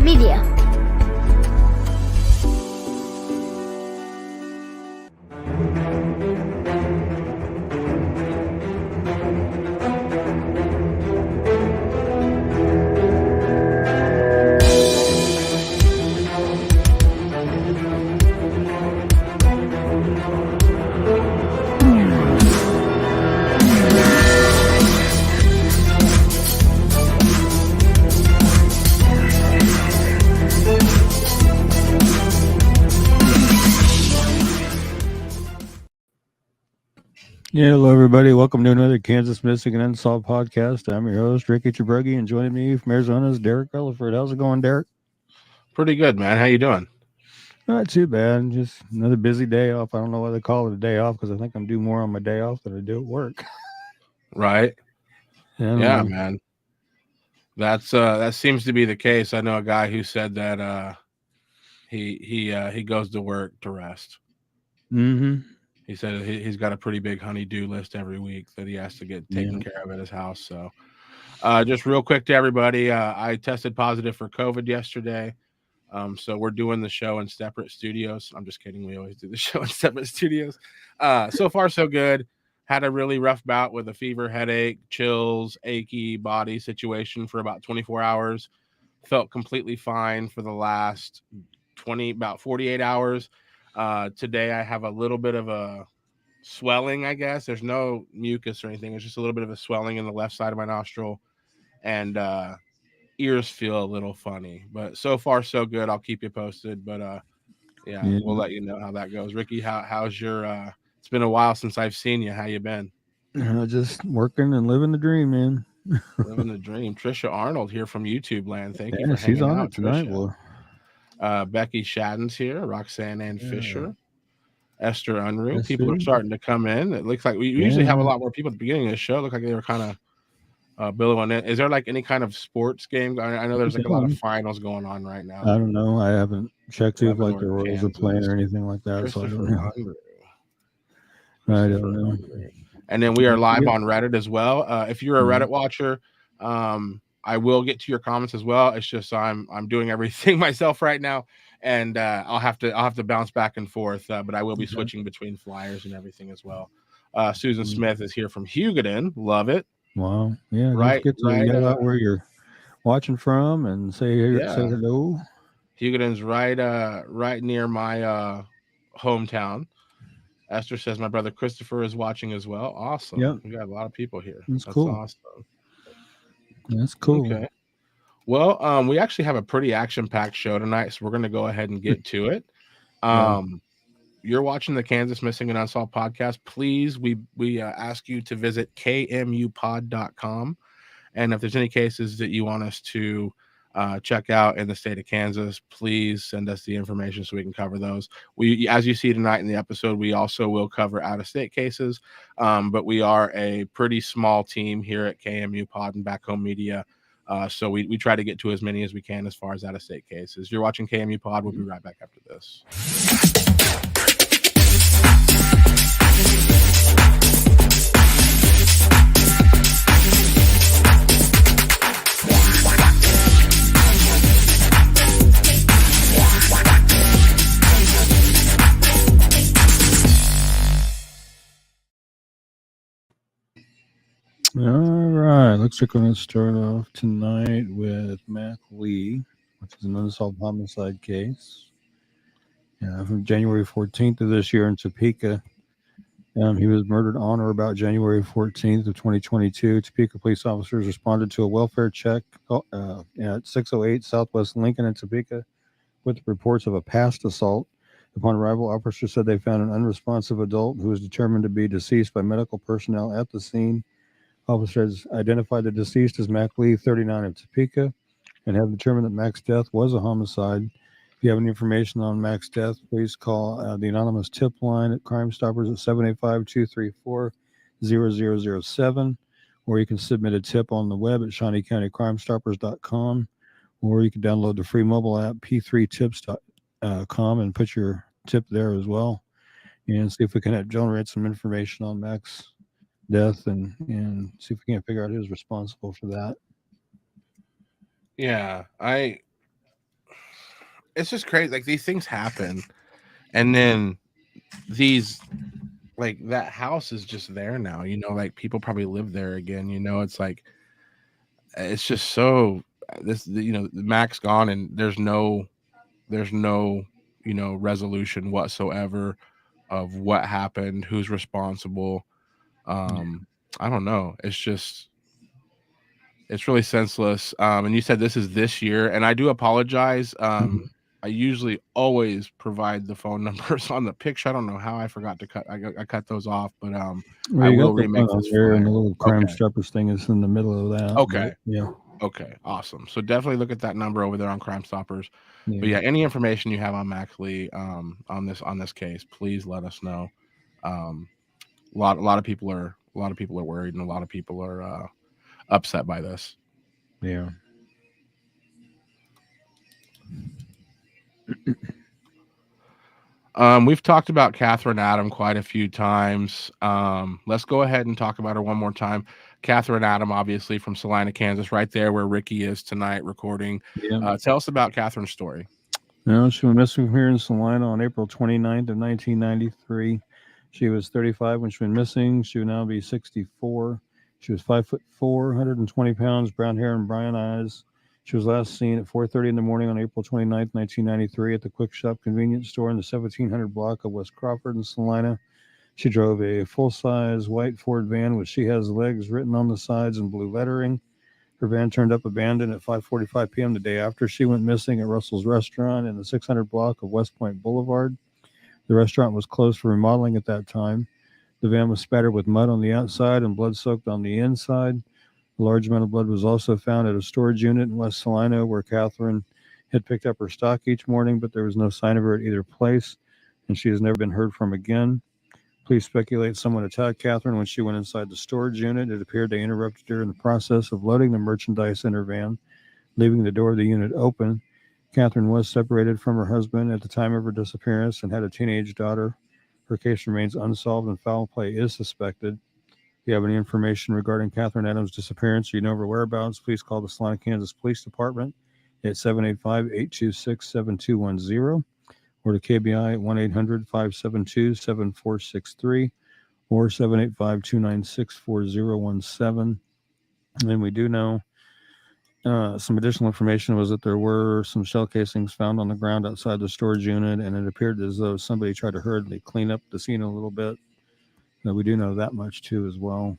Media. Yeah, hello everybody. Welcome to another Kansas Missing and Unsolved podcast. I'm your host, Ricky Chabruggi, and joining me from Arizona is Derek Rutherford. How's it going, Derek? Pretty good, man. How you doing? Not too bad. Just another busy day off. I don't know why they call it a day off because I think I'm doing more on my day off than I do at work. Right? Yeah, man. That seems to be the case. I know a guy who said that he goes to work to rest. Mm-hmm. He said he's got a pretty big honey-do list every week that he has to get taken care of at his house. So, just real quick to everybody, I tested positive for COVID yesterday. So we're doing the show in separate studios. I'm just kidding. We always do the show in separate studios. So far, so good. Had a really rough bout with a fever, headache, chills, achy body situation for about 24 hours. Felt completely fine for the last about 48 hours. Today I have a little bit of a swelling, I guess. There's no mucus or anything. It's just a little bit of a swelling in the left side of my nostril. And ears feel a little funny, but so far so good. I'll keep you posted, but yeah, we'll let you know how that goes. Ricky, how's your it's been a while since I've seen you. How you been? Just working and living the dream, man. Living the dream. Trisha Arnold here from YouTube land. Thank you for she's hanging on out it tonight. Trisha. Becky Shadden's here, Roxanne Ann Fisher, Esther Unruh. People are starting to come in. It looks like we usually have a lot more people at the beginning of the show. It looked like they were kind of billing in. Is there like any kind of sports game? I know there's like a lot of finals going on right now. I don't know. I haven't checked if like the Royals are playing or anything like that. So I don't know. I don't know. And then we are live on Reddit as well. If you're a Reddit watcher, I will get to your comments as well. It's just I'm doing everything myself right now, and I'll have to bounce back and forth. But I will be switching between flyers and everything as well. Susan Smith is here from Hugoton. Love it. Wow. Yeah. Right. Don't forget to yell out where you're watching from and say hello. Hugoton's right near my hometown. Esther says my brother Christopher is watching as well. Awesome. Yep. We got a lot of people here. That's cool. Awesome. That's cool. Okay. Well, we actually have a pretty action-packed show tonight, so we're going to go ahead and get to it. You're watching the Kansas Missing and Unsolved podcast. Please, we ask you to visit kmupod.com. And if there's any cases that you want us to check out in the state of Kansas, please send us the information so we can cover those. As you see tonight in the episode, we also will cover out-of-state cases, but we are a pretty small team here at KMU Pod and Back Home Media, so we try to get to as many as we can as far as out-of-state cases. You're watching KMU Pod. We'll be right back after this. All right. Looks like we're going to start off tonight with Mac Lee, which is an unsolved homicide case. From January 14th of this year in Topeka. He was murdered on or about January 14th of 2022. Topeka police officers responded to a welfare check at 608 Southwest Lincoln in Topeka with reports of a past assault. Upon arrival, officers said they found an unresponsive adult who was determined to be deceased by medical personnel at the scene. Officers identified the deceased as Mac Lee, 39, of Topeka, and have determined that Mac's death was a homicide. If you have any information on Mac's death, please call the anonymous tip line at Crime Stoppers at 785-234-0007, or you can submit a tip on the web at ShawneeCountyCrimeStoppers.com, or you can download the free mobile app p3tips.com and put your tip there as well, and see if we can generate some information on Mac's death and see if we can't figure out who's responsible for that. Yeah, I it's just crazy. Like these things happen, and then these like that house is just there now. Like people probably live there again. It's like it's just so Mac's gone, and there's no resolution whatsoever of what happened, who's responsible. I don't know. It's really senseless. And you said this is this year, and I do apologize. I usually always provide the phone numbers on the picture. I don't know how I forgot to I cut those off, but Well, I you will got the remake one on this there, and flyer. the little crime Okay. stoppers thing is in the middle of that. Okay. Yeah. Okay. Awesome. So definitely look at that number over there on Crime Stoppers. But Yeah. yeah, any information you have on Max Lee on this case, please let us know. A lot of people are worried, and a lot of people are upset by this. Yeah. We've talked about Catherine Adam quite a few times. Let's go ahead and talk about her one more time. Catherine Adam, obviously from Salina, Kansas, right there where Ricky is tonight recording. Yeah. Tell us about Catherine's story. No, she went missing from here in Salina on April 29th of 1993. She was 35 when she went missing. She would now be 64. She was 5'4", 120 pounds, brown hair and brown eyes. She was last seen at 4:30 in the morning on April 29th, 1993 at the Quick Shop convenience store in the 1700 block of West Crawford in Salina. She drove a full-size white Ford van with "She Has Legs" written on the sides in blue lettering. Her van turned up abandoned at 5:45 p.m. the day after she went missing at Russell's Restaurant in the 600 block of West Point Boulevard. The restaurant was closed for remodeling at that time. The van was spattered with mud on the outside and blood-soaked on the inside. A large amount of blood was also found at a storage unit in West Salina where Catherine had picked up her stock each morning, but there was no sign of her at either place, and she has never been heard from again. Police speculate someone attacked Catherine when she went inside the storage unit. It appeared they interrupted her in the process of loading the merchandise in her van, leaving the door of the unit open. Catherine was separated from her husband at the time of her disappearance and had a teenage daughter. Her case remains unsolved and foul play is suspected. If you have any information regarding Catherine Adams' disappearance or you know her whereabouts, please call the Salina, Kansas Police Department at 785-826-7210 or to KBI at 1-800-572-7463 or 785-296-4017. And we do know some additional information was that there were some shell casings found on the ground outside the storage unit, and it appeared as though somebody tried to hurriedly clean up the scene a little bit. Now, we do know that much too as well.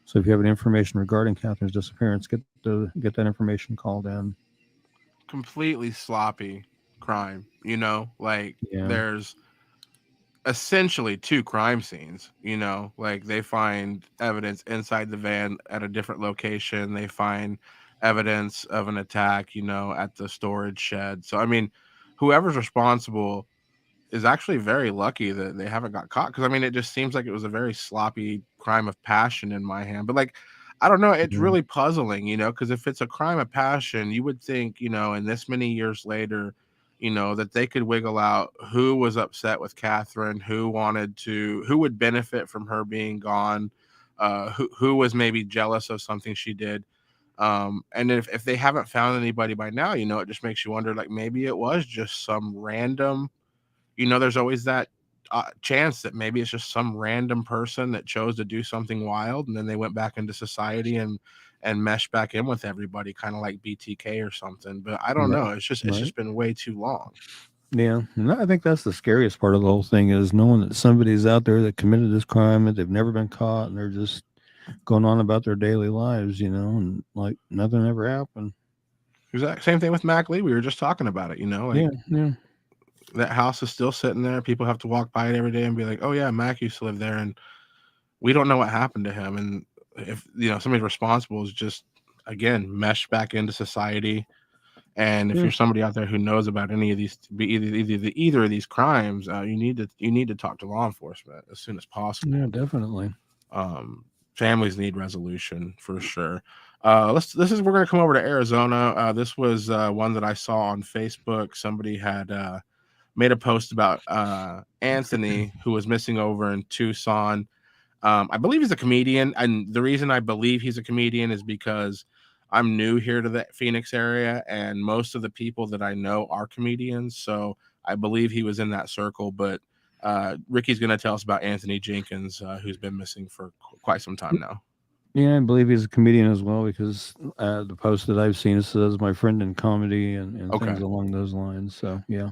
So if you have any information regarding Catherine's disappearance, get that information called in. Completely sloppy crime, like Yeah. there's essentially two crime scenes, like they find evidence inside the van at a different location. They find evidence of an attack, at the storage shed. So, I mean, whoever's responsible is actually very lucky that they haven't got caught. Cause I mean, it just seems like it was a very sloppy crime of passion in my hand, but like, I don't know. It's Yeah. really puzzling, because if it's a crime of passion, you would think, and this many years later, that they could wiggle out who was upset with Catherine, who would benefit from her being gone, who was maybe jealous of something she did. And if they haven't found anybody by now, it just makes you wonder, like maybe it was just some random, there's always that chance that maybe it's just some random person that chose to do something wild, and then they went back into society and meshed back in with everybody, kind of like BTK or something. But I don't know. It's Right. just been way too long. Yeah, and I think that's the scariest part of the whole thing is knowing that somebody's out there that committed this crime and they've never been caught and they're just going on about their daily lives, and like nothing ever happened. Exactly. Same thing with Mac Lee. We were just talking about it. Yeah, Like yeah, that house is still sitting there. People have to walk by it every day and be like, "Oh yeah, Mac used to live there," and we don't know what happened to him. And if somebody responsible is just again meshed back into society. And if yeah, you're somebody out there who knows about any of these, either of these crimes, you need to talk to law enforcement as soon as possible. yeah, definitely. Families need resolution for sure. We're going to come over to Arizona. This was one that I saw on Facebook. Somebody had made a post about Anthony, who was missing over in Tucson. I believe he's a comedian, and the reason I believe he's a comedian is because I'm new here to the Phoenix area, and most of the people that I know are comedians. So I believe he was in that circle. But Ricky's going to tell us about Anthony Jenkins, who's been missing for quite some time now. Yeah, I believe he's a comedian as well because the post that I've seen says my friend in comedy and Okay. things along those lines. So, yeah.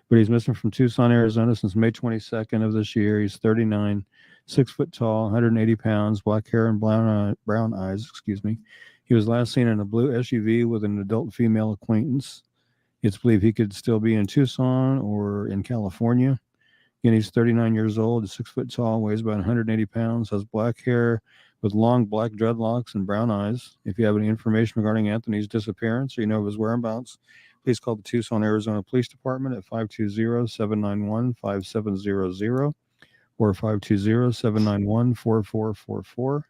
But he's missing from Tucson, Arizona since May 22nd of this year. He's 39, 6 foot tall, 180 pounds, black hair and brown eyes. Excuse me. He was last seen in a blue SUV with an adult female acquaintance. It's believed he could still be in Tucson or in California. Again, he's 39 years old, 6 foot tall, weighs about 180 pounds, has black hair with long black dreadlocks and brown eyes. If you have any information regarding Anthony's disappearance or you know of his whereabouts, please call the Tucson, Arizona Police Department at 520-791-5700 or 520-791-4444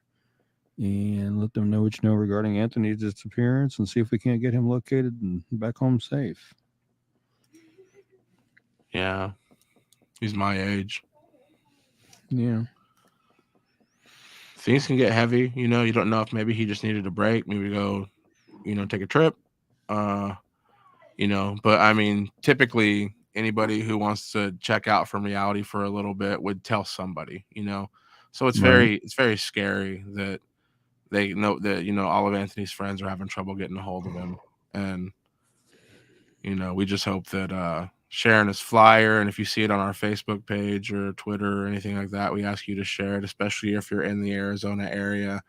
and let them know what you know regarding Anthony's disappearance and see if we can't get him located and back home safe. Yeah. He's my age. Yeah. Things can get heavy. You don't know if maybe he just needed a break, maybe go, take a trip. But I mean, typically anybody who wants to check out from reality for a little bit would tell somebody, so it's Right. very scary that they know that, all of Anthony's friends are having trouble getting a hold of him. And, we just hope that, sharing his flyer, and if you see it on our Facebook page or Twitter or anything like that, we ask you to share it, especially if you're in the Arizona area.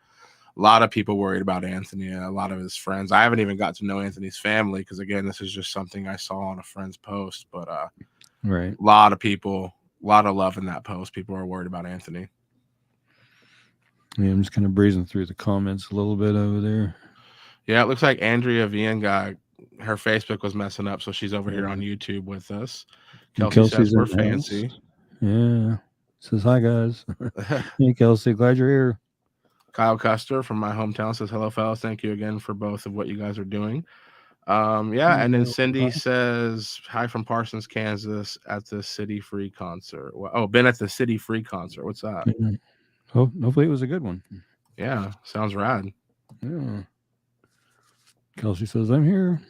A lot of people worried about Anthony, a lot of his friends. I haven't even got to know Anthony's family because, again, this is just something I saw on a friend's post. But Right. a lot of people, a lot of love in that post. People are worried about Anthony. Yeah, I'm just kind of breezing through the comments a little bit over there. Yeah, it looks like Andrea Vienga, her Facebook was messing up, so she's over here on YouTube with us. Kelsey Kelsey's says we're in the house. fancy. Yeah. Says hi, guys. Hey, Kelsey. Glad you're here. Kyle Custer from my hometown says hello, fellas. Thank you again for both of what you guys are doing. Yeah, and then Cindy says hi from Parsons, Kansas, at the City Free concert. Oh, been at the City Free concert. What's that? Yeah. Hopefully it was a good one. Yeah, sounds rad. Yeah. Kelsey says I'm here.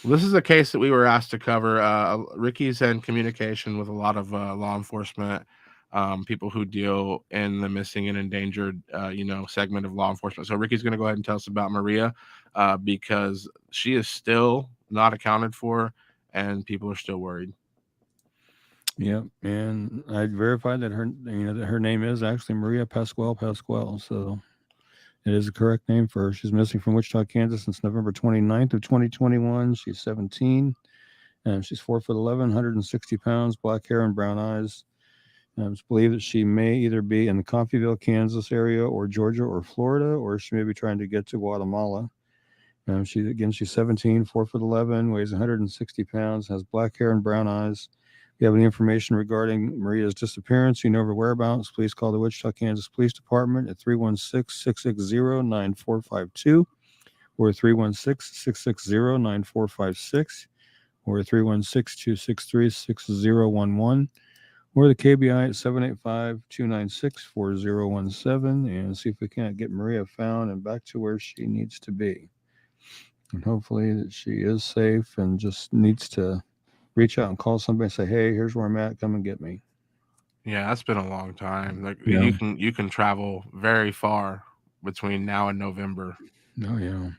This is a case that we were asked to cover. Ricky's in communication with a lot of law enforcement, people who deal in the missing and endangered, segment of law enforcement. So Ricky's going to go ahead and tell us about Maria, because she is still not accounted for, and people are still worried. Yep, and I verified that her name is actually Maria Pascual. So it is a correct name for her. She's missing from Wichita, Kansas since November 29th of 2021. She's 17. She's 4'11", 160 pounds, black hair and brown eyes. It's believed that she may either be in the Coffeyville, Kansas area or Georgia or Florida, or she may be trying to get to Guatemala. She's 17, 4'11", weighs 160 pounds, has black hair and brown eyes. If you have any information regarding Maria's disappearance, you know her whereabouts, please call the Wichita, Kansas Police Department at 316-660-9452 or 316-660-9456 or 316-263-6011 or the KBI at 785-296-4017 and see if we can't get Maria found and back to where she needs to be. And hopefully that she is safe and just needs to reach out and call somebody and say, hey, here's where I'm at. Come and get me. Yeah, that's been a long time. Like Yeah. you can travel very far between now and November. Oh, yeah.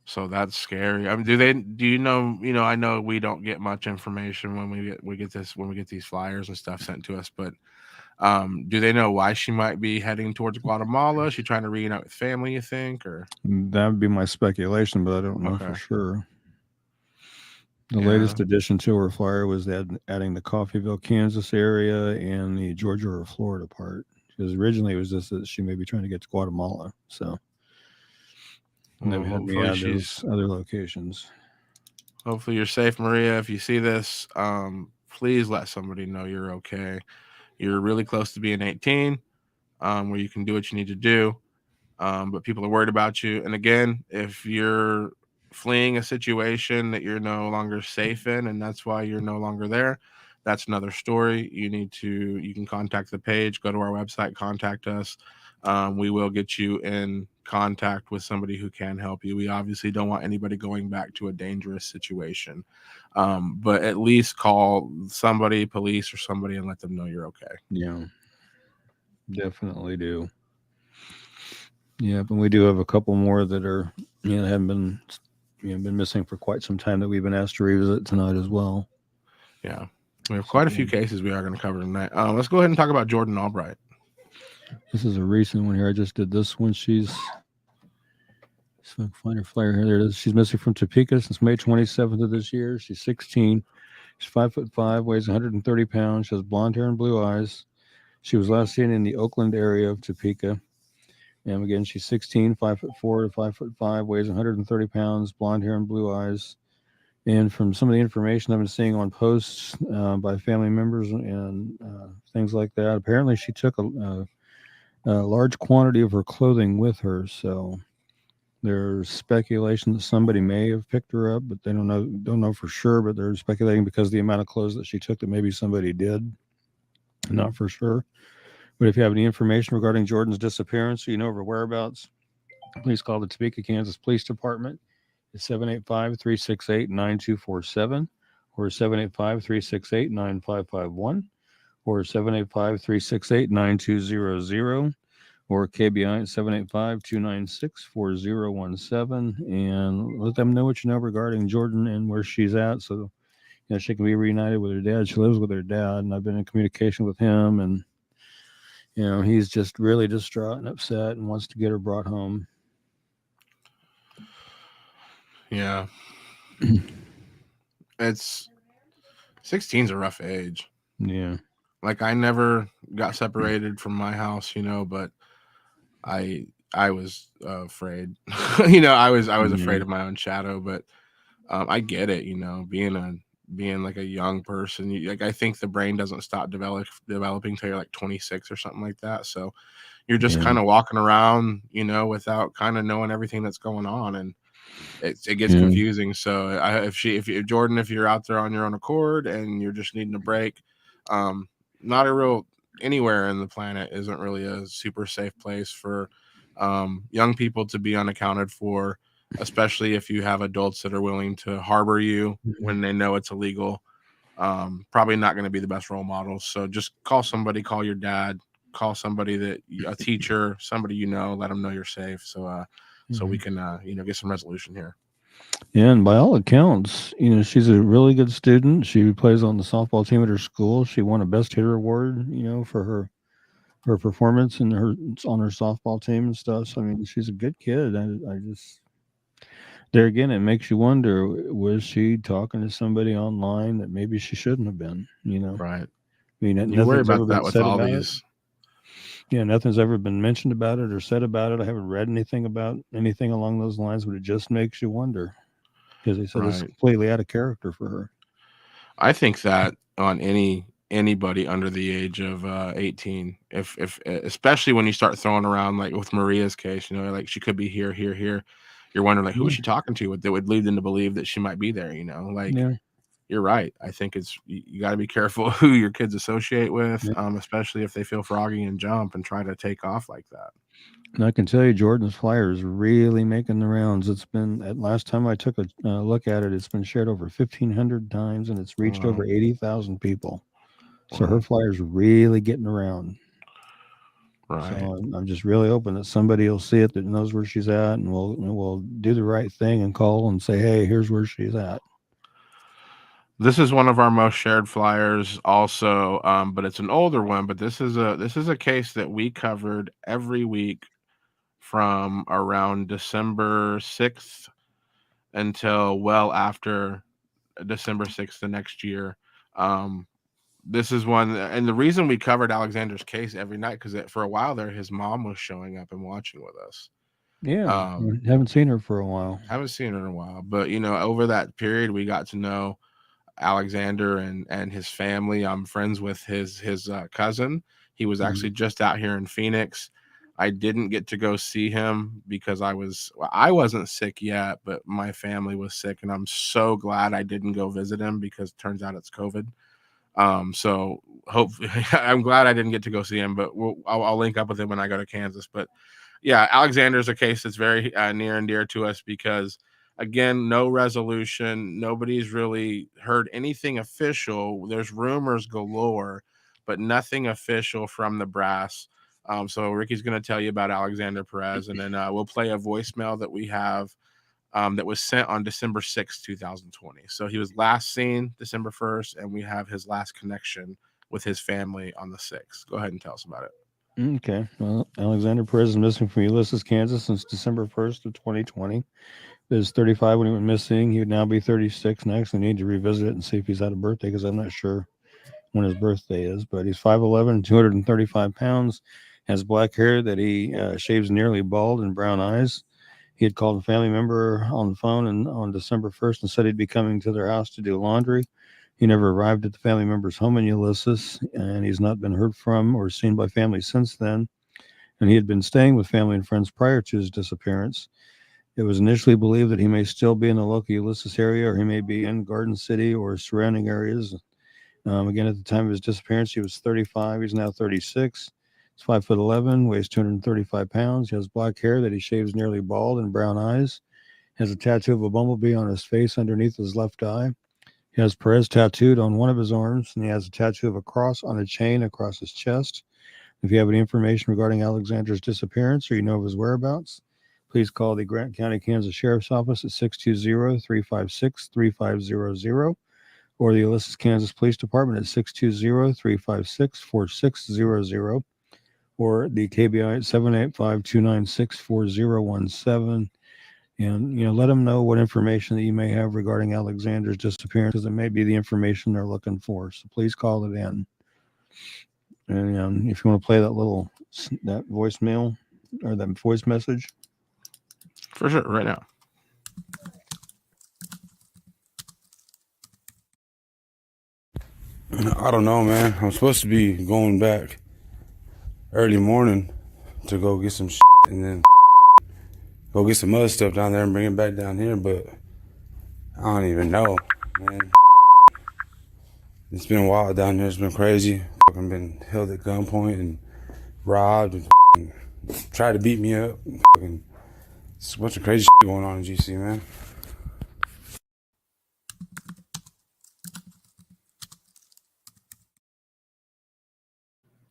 So that's scary. I mean, do you know, I know we don't get much information when we get these flyers and stuff sent to us, but do they know why she might be heading towards Guatemala? Is she trying to reunite with family, you think, or? That would be my speculation, but I don't know for sure. The latest addition to her flyer was adding the Coffeyville, Kansas area and the Georgia or Florida part. Because originally it was just that she may be trying to get to Guatemala. So they've had me add those other locations. Hopefully you're safe, Maria. If you see this, please let somebody know you're okay. You're really close to being 18, where you can do what you need to do. But people are worried about you. And again, if you're fleeing a situation that you're no longer safe in, and that's why you're no longer there, that's another story. You can contact the page, go to our website, contact us. We will get you in contact with somebody who can help you. We obviously don't want anybody going back to a dangerous situation, but at least call somebody, police or somebody, and let them know you're okay. Yeah, definitely do. Yeah, but we do have a couple more that are, haven't been, been missing for quite some time that we've been asked to revisit tonight as well. Yeah, we have quite a few cases we are going to cover tonight. Let's go ahead and talk about Jordan Albright. This is a recent one here. I just did this one. She's find her flyer here. There it is. She's missing from Topeka since May 27th of this year. She's 16. She's 5'5", weighs 130 pounds. She has blonde hair and blue eyes. She was last seen in the Oakland area of Topeka. And again, she's 16, 5'4" to 5'5", weighs 130 pounds, blonde hair and blue eyes. And from some of the information I've been seeing on posts by family members and things like that, apparently she took a large quantity of her clothing with her. So there's speculation that somebody may have picked her up, but they don't know for sure. But they're speculating because of the amount of clothes that she took that maybe somebody did. Not for sure. But if you have any information regarding Jordan's disappearance, or you know her whereabouts, please call the Topeka, Kansas Police Department at 785-368-9247 or 785-368-9551 or 785-368-9200 or KBI at 785-296-4017, and let them know what you know regarding Jordan and where she's at, so she can be reunited with her dad. She lives with her dad, and I've been in communication with him, and he's just really distraught and upset and wants to get her brought home. Yeah. It's 16's a rough age. Yeah. Like, I never got separated from my house, but I was afraid. I was afraid of my own shadow, but I get it, being like a young person. I think the brain doesn't stop developing till you're like 26 or something like that. So you're just kind of walking around, without kind of knowing everything that's going on, and it gets confusing. So if Jordan, if you're out there on your own accord and you're just needing a break, not a real anywhere in the planet isn't really a super safe place for young people to be unaccounted for, especially if you have adults that are willing to harbor you when they know it's illegal. Probably not going to be the best role models. So just call somebody, call your dad, call somebody a teacher, somebody, let them know you're safe. So we can, get some resolution here. Yeah, and by all accounts, she's a really good student. She plays on the softball team at her school. She won a best hitter award, for her performance and on her softball team and stuff. So, I mean, she's a good kid. I just, there again, it makes you wonder, was she talking to somebody online that maybe she shouldn't have been, Right. I mean, you worry about that with all these. Yeah, nothing's ever been mentioned about it or said about it. I haven't read anything about anything along those lines, but it just makes you wonder, because they said it's completely out of character for her. I think that on anybody under the age of 18, if especially when you start throwing around, like with Maria's case, like she could be here, you're wondering, like, who is she talking to that would lead them to believe that she might be there, You're right. I think you got to be careful who your kids associate with, especially if they feel froggy and jump and try to take off like that. And I can tell you, Jordan's flyer is really making the rounds. It's been, at last time I took a look at it, it's been shared over 1,500 times, and it's reached over 80,000 people. So her flyer's really getting around. Right. So I'm just really hoping that somebody will see it that knows where she's at, and we'll do the right thing and call and say, hey, here's where she's at. This is one of our most shared flyers also, but it's an older one. But this is a case that we covered every week from around December 6th until well after December 6th the next year. This is one, and the reason we covered Alexander's case every night, because for a while there, his mom was showing up and watching with us. Yeah, haven't seen her for a while. Haven't seen her in a while, but over that period, we got to know Alexander and his family. I'm friends with his cousin. He was actually just out here in Phoenix. I didn't get to go see him because I wasn't sick yet, but my family was sick, and I'm so glad I didn't go visit him, because it turns out it's COVID. So hopefully, I'm glad I didn't get to go see him, but I'll link up with him when I go to Kansas. But yeah, Alexander's a case that's very near and dear to us because, again, no resolution. Nobody's really heard anything official. There's rumors galore, but nothing official from the brass. So Ricky's going to tell you about Alexander Perez, and then we'll play a voicemail that we have that was sent on December 6th, 2020. So he was last seen December 1st, and we have his last connection with his family on the 6th. Go ahead and tell us about it. Okay. Well, Alexander Perez is missing from Ulysses, Kansas since December 1st of 2020. He was 35 when he went missing. He would now be 36 next. I need to revisit it and see if he's had a birthday because I'm not sure when his birthday is. But he's 5'11", 235 pounds, has black hair that he shaves nearly bald and brown eyes. He had called a family member on the phone and on December 1st and said he'd be coming to their house to do laundry. He never arrived at the family member's home in Ulysses, and he's not been heard from or seen by family since then. And he had been staying with family and friends prior to his disappearance. It was initially believed that he may still be in the local Ulysses area, or he may be in Garden City or surrounding areas. Again, at the time of his disappearance, he was 35. He's now 36. He's 5'11", weighs 235 pounds. He has black hair that he shaves nearly bald and brown eyes. He has a tattoo of a bumblebee on his face underneath his left eye. He has Perez tattooed on one of his arms, and he has a tattoo of a cross on a chain across his chest. If you have any information regarding Alexander's disappearance or you know of his whereabouts, please call the Grant County, Kansas Sheriff's Office at 620-356-3500 or the Ulysses, Kansas Police Department at 620-356-4600 or the KBI at 785-296-4017. And, let them know what information that you may have regarding Alexander's disappearance, because it may be the information they're looking for. So please call it in. And if you want to play that voicemail or that voice message. For sure, right now. I don't know, man. I'm supposed to be going back early morning to go get some shit and then go get some other stuff down there and bring it back down here, but I don't even know, man. It's been wild down there. It's been crazy. I've been held at gunpoint and robbed and tried to beat me up. It's a bunch of crazy shit going on in GC, man.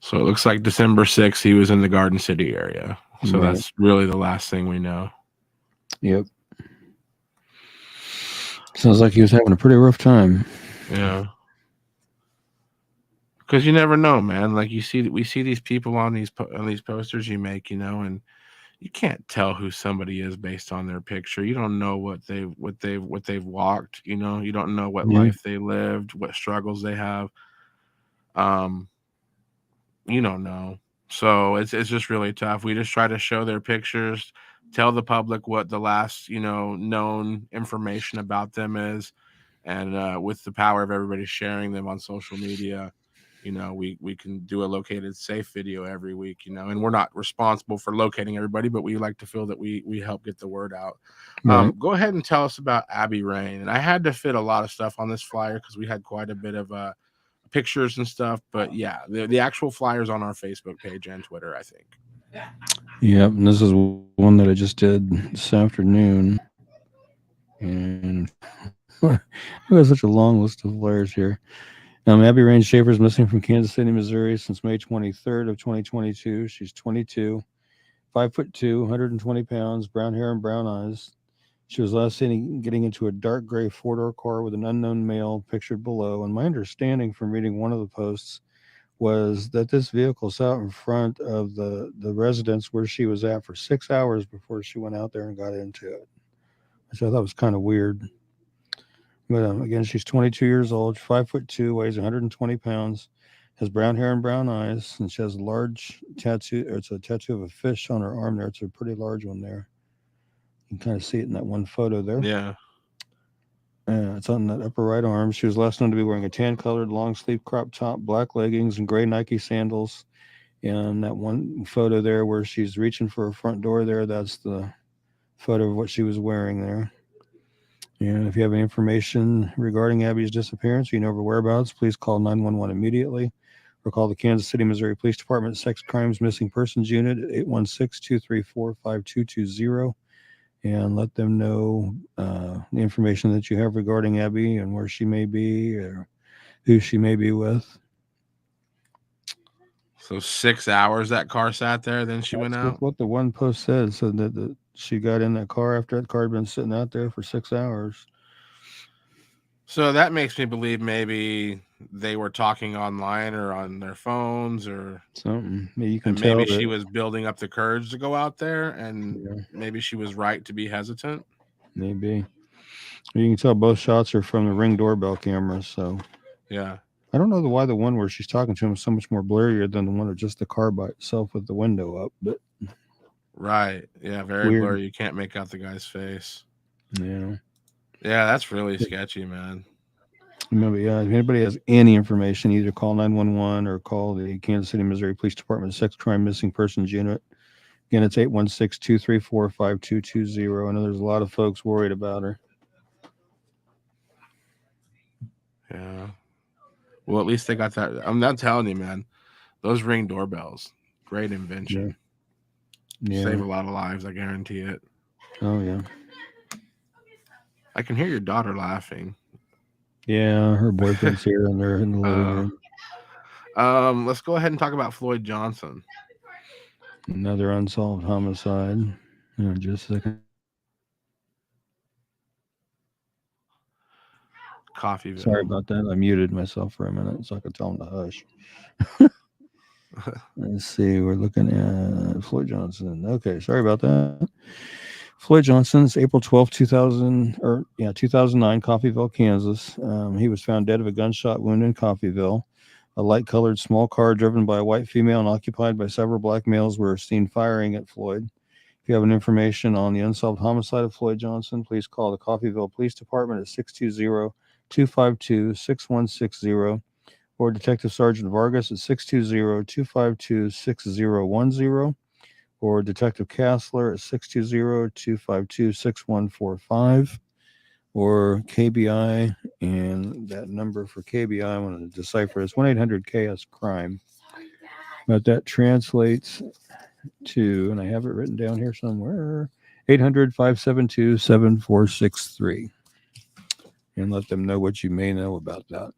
So it looks like December 6th, he was in the Garden City area. So Right. That's really the last thing we know. Yep. Sounds like he was having a pretty rough time. Yeah. Because you never know, man. Like we see these people on these posters you make, and you can't tell who somebody is based on their picture. You don't know what they've walked. You don't know what life they lived, what struggles they have. You don't know. So it's just really tough. We just try to show their pictures, tell the public what the last, known information about them is. And with the power of everybody sharing them on social media, we can do a located safe video every week, and we're not responsible for locating everybody, but we like to feel that we help get the word out. Right. Go ahead and tell us about Abby Rain. And I had to fit a lot of stuff on this flyer because we had quite a bit of pictures and stuff, but yeah, the actual flyers on our Facebook page and Twitter, I think. Yep, and this is one that I just did this afternoon, and we have such a long list of flyers here. Abby Rae Schaeffer is missing from Kansas City, Missouri since May 23rd of 2022. She's 22, 5'2", 120 pounds, brown hair and brown eyes. She was last seen getting into a dark gray four-door car with an unknown male pictured below. And my understanding from reading one of the posts was that this vehicle sat in front of the residence where she was at for 6 hours before she went out there and got into it. Which I thought was kind of weird. But again, she's 22 years old, 5'2", weighs 120 pounds, has brown hair and brown eyes, and she has a large tattoo. It's a tattoo of a fish on her arm there. It's a pretty large one there. You can kind of see it in that one photo there. Yeah. It's on that upper right arm. She was last known to be wearing a tan-colored long-sleeve crop top, black leggings, and gray Nike sandals. And that one photo there where she's reaching for her front door there, that's the photo of what she was wearing there. And if you have any information regarding Abby's disappearance, or you know her whereabouts, please call 911 immediately or call the Kansas City, Missouri Police Department Sex Crimes Missing Persons Unit at 816-234-5220 and let them know the information that you have regarding Abby and where she may be or who she may be with. So 6 hours that car sat there, then she went out? What the one post said, so that she got in that car after that car had been sitting out there for 6 hours. So that makes me believe maybe they were talking online or on their phones or something. You can tell maybe she was building up the courage to go out there, and Yeah. maybe she was right to be hesitant. Maybe. You can tell both shots are from the Ring doorbell camera. So Yeah. I don't know why the one where she's talking to him is so much more blurrier than the one of just the car by itself with the window up. But Right. Yeah. Very Weird. blurry. You can't make out the guy's face. yeah. Yeah, that's really sketchy, man. Remember, yeah, if anybody has any information, either call 911 or call the Kansas City, Missouri Police Department Sex Crime Missing Persons Unit. Again, it's 816-234-5220. I know there's a lot of folks worried about her. Yeah. Well, at least they got that. I'm not telling you, man. Those Ring doorbells, great invention. Yeah. Save a lot of lives, I guarantee it. Oh, yeah. I can hear your daughter laughing. Yeah, her boyfriend's here and they're in the living room. Let's go ahead and talk about Floyd Johnson. Another unsolved homicide. Just a second. Coffeeville. Sorry about that. I muted myself for a minute so I could tell him to hush. Let's see. We're looking at Floyd Johnson. Okay, sorry about that. Floyd Johnson's April 12, 2009, Coffeeville, Kansas. He was found dead of a gunshot wound in Coffeeville. A light-colored small car driven by a white female and occupied by several black males were seen firing at Floyd. If you have any information on the unsolved homicide of Floyd Johnson, please call the Coffeeville Police Department at 620-252-6160 or Detective Sergeant Vargas at 620-252-6010 or Detective Kassler at 620-252-6145 or KBI, and that number for KBI, I want to decipher, is 1-800-KS-CRIME. But that translates to, and I have it written down here somewhere, 800-572-7463. And let them know what you may know about that.